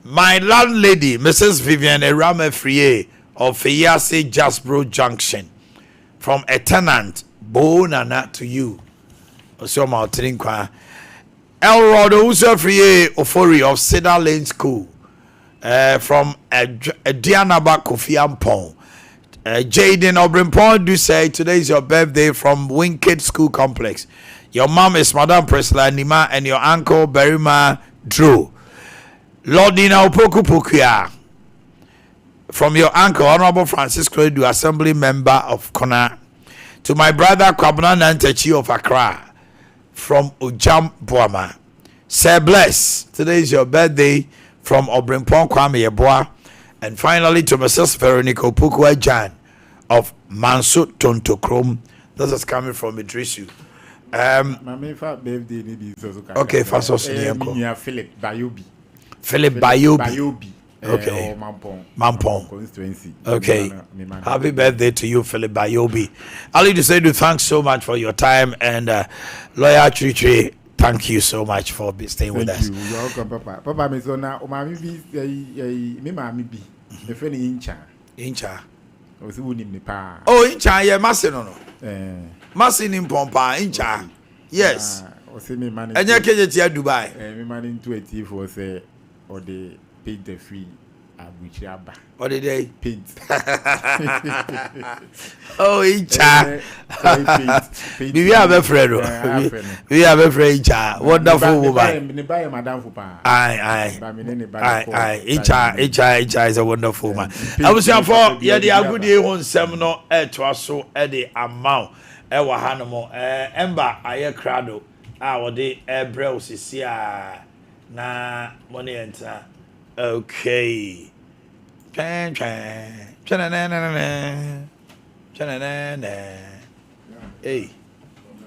My landlady, Mrs. Vivian Erame Frier of Feyase Jasbro Junction, from a tenant, Bo Nana to you. Osoma Otrinkwa. Elrod Usafriye Ofori of Cedar Lane School, from Dianaba Kofi Ampon. Jaden Obrimpon do say today is your birthday from Winked School Complex. Your mom is Madam Presla Nima and your uncle Berima Drew. Lordina Opoku Pukia from your uncle Honorable Francis Kredu, Assembly Member of Kona. To my brother Kwabena Nantechi of Accra. From Ujam Boama. Say bless. Today is your birthday from Obrimpon Kwame Yeboah. And finally to Mrs. Veronica Opukwa Jan of Manso Tontokrom. This is coming from Idrisu. Okay, first of all, Philip Bayobi. Philip Bayobi. Okay. Mampong constituency. Okay. Happy birthday to you, Philip Bayobi. Ali to say thanks so much for your time, and Lawyer Chichi, thank you so much for staying with us. Thank you. You're welcome, Papa. Papa, me so na umami bi me mami bi. The friend Incha. Incha. O si woni me pa. Oh, Incha, yeah, Masi no. Masi ni Pompa, Incha. Yes. say me man. Enya keje Dubai. Me man into a tea for say or the paint the free abuchiaba. What did they paint? Oh, Icha. We have a friend. We have a friend, Icha. Wonderful woman. Aye. Icha is a wonderful man. I was saying for yeah, the good day on seminar to us so the amount. Ewa hanamo emba aye crado or the browse is here na money enter. Okay. Hey.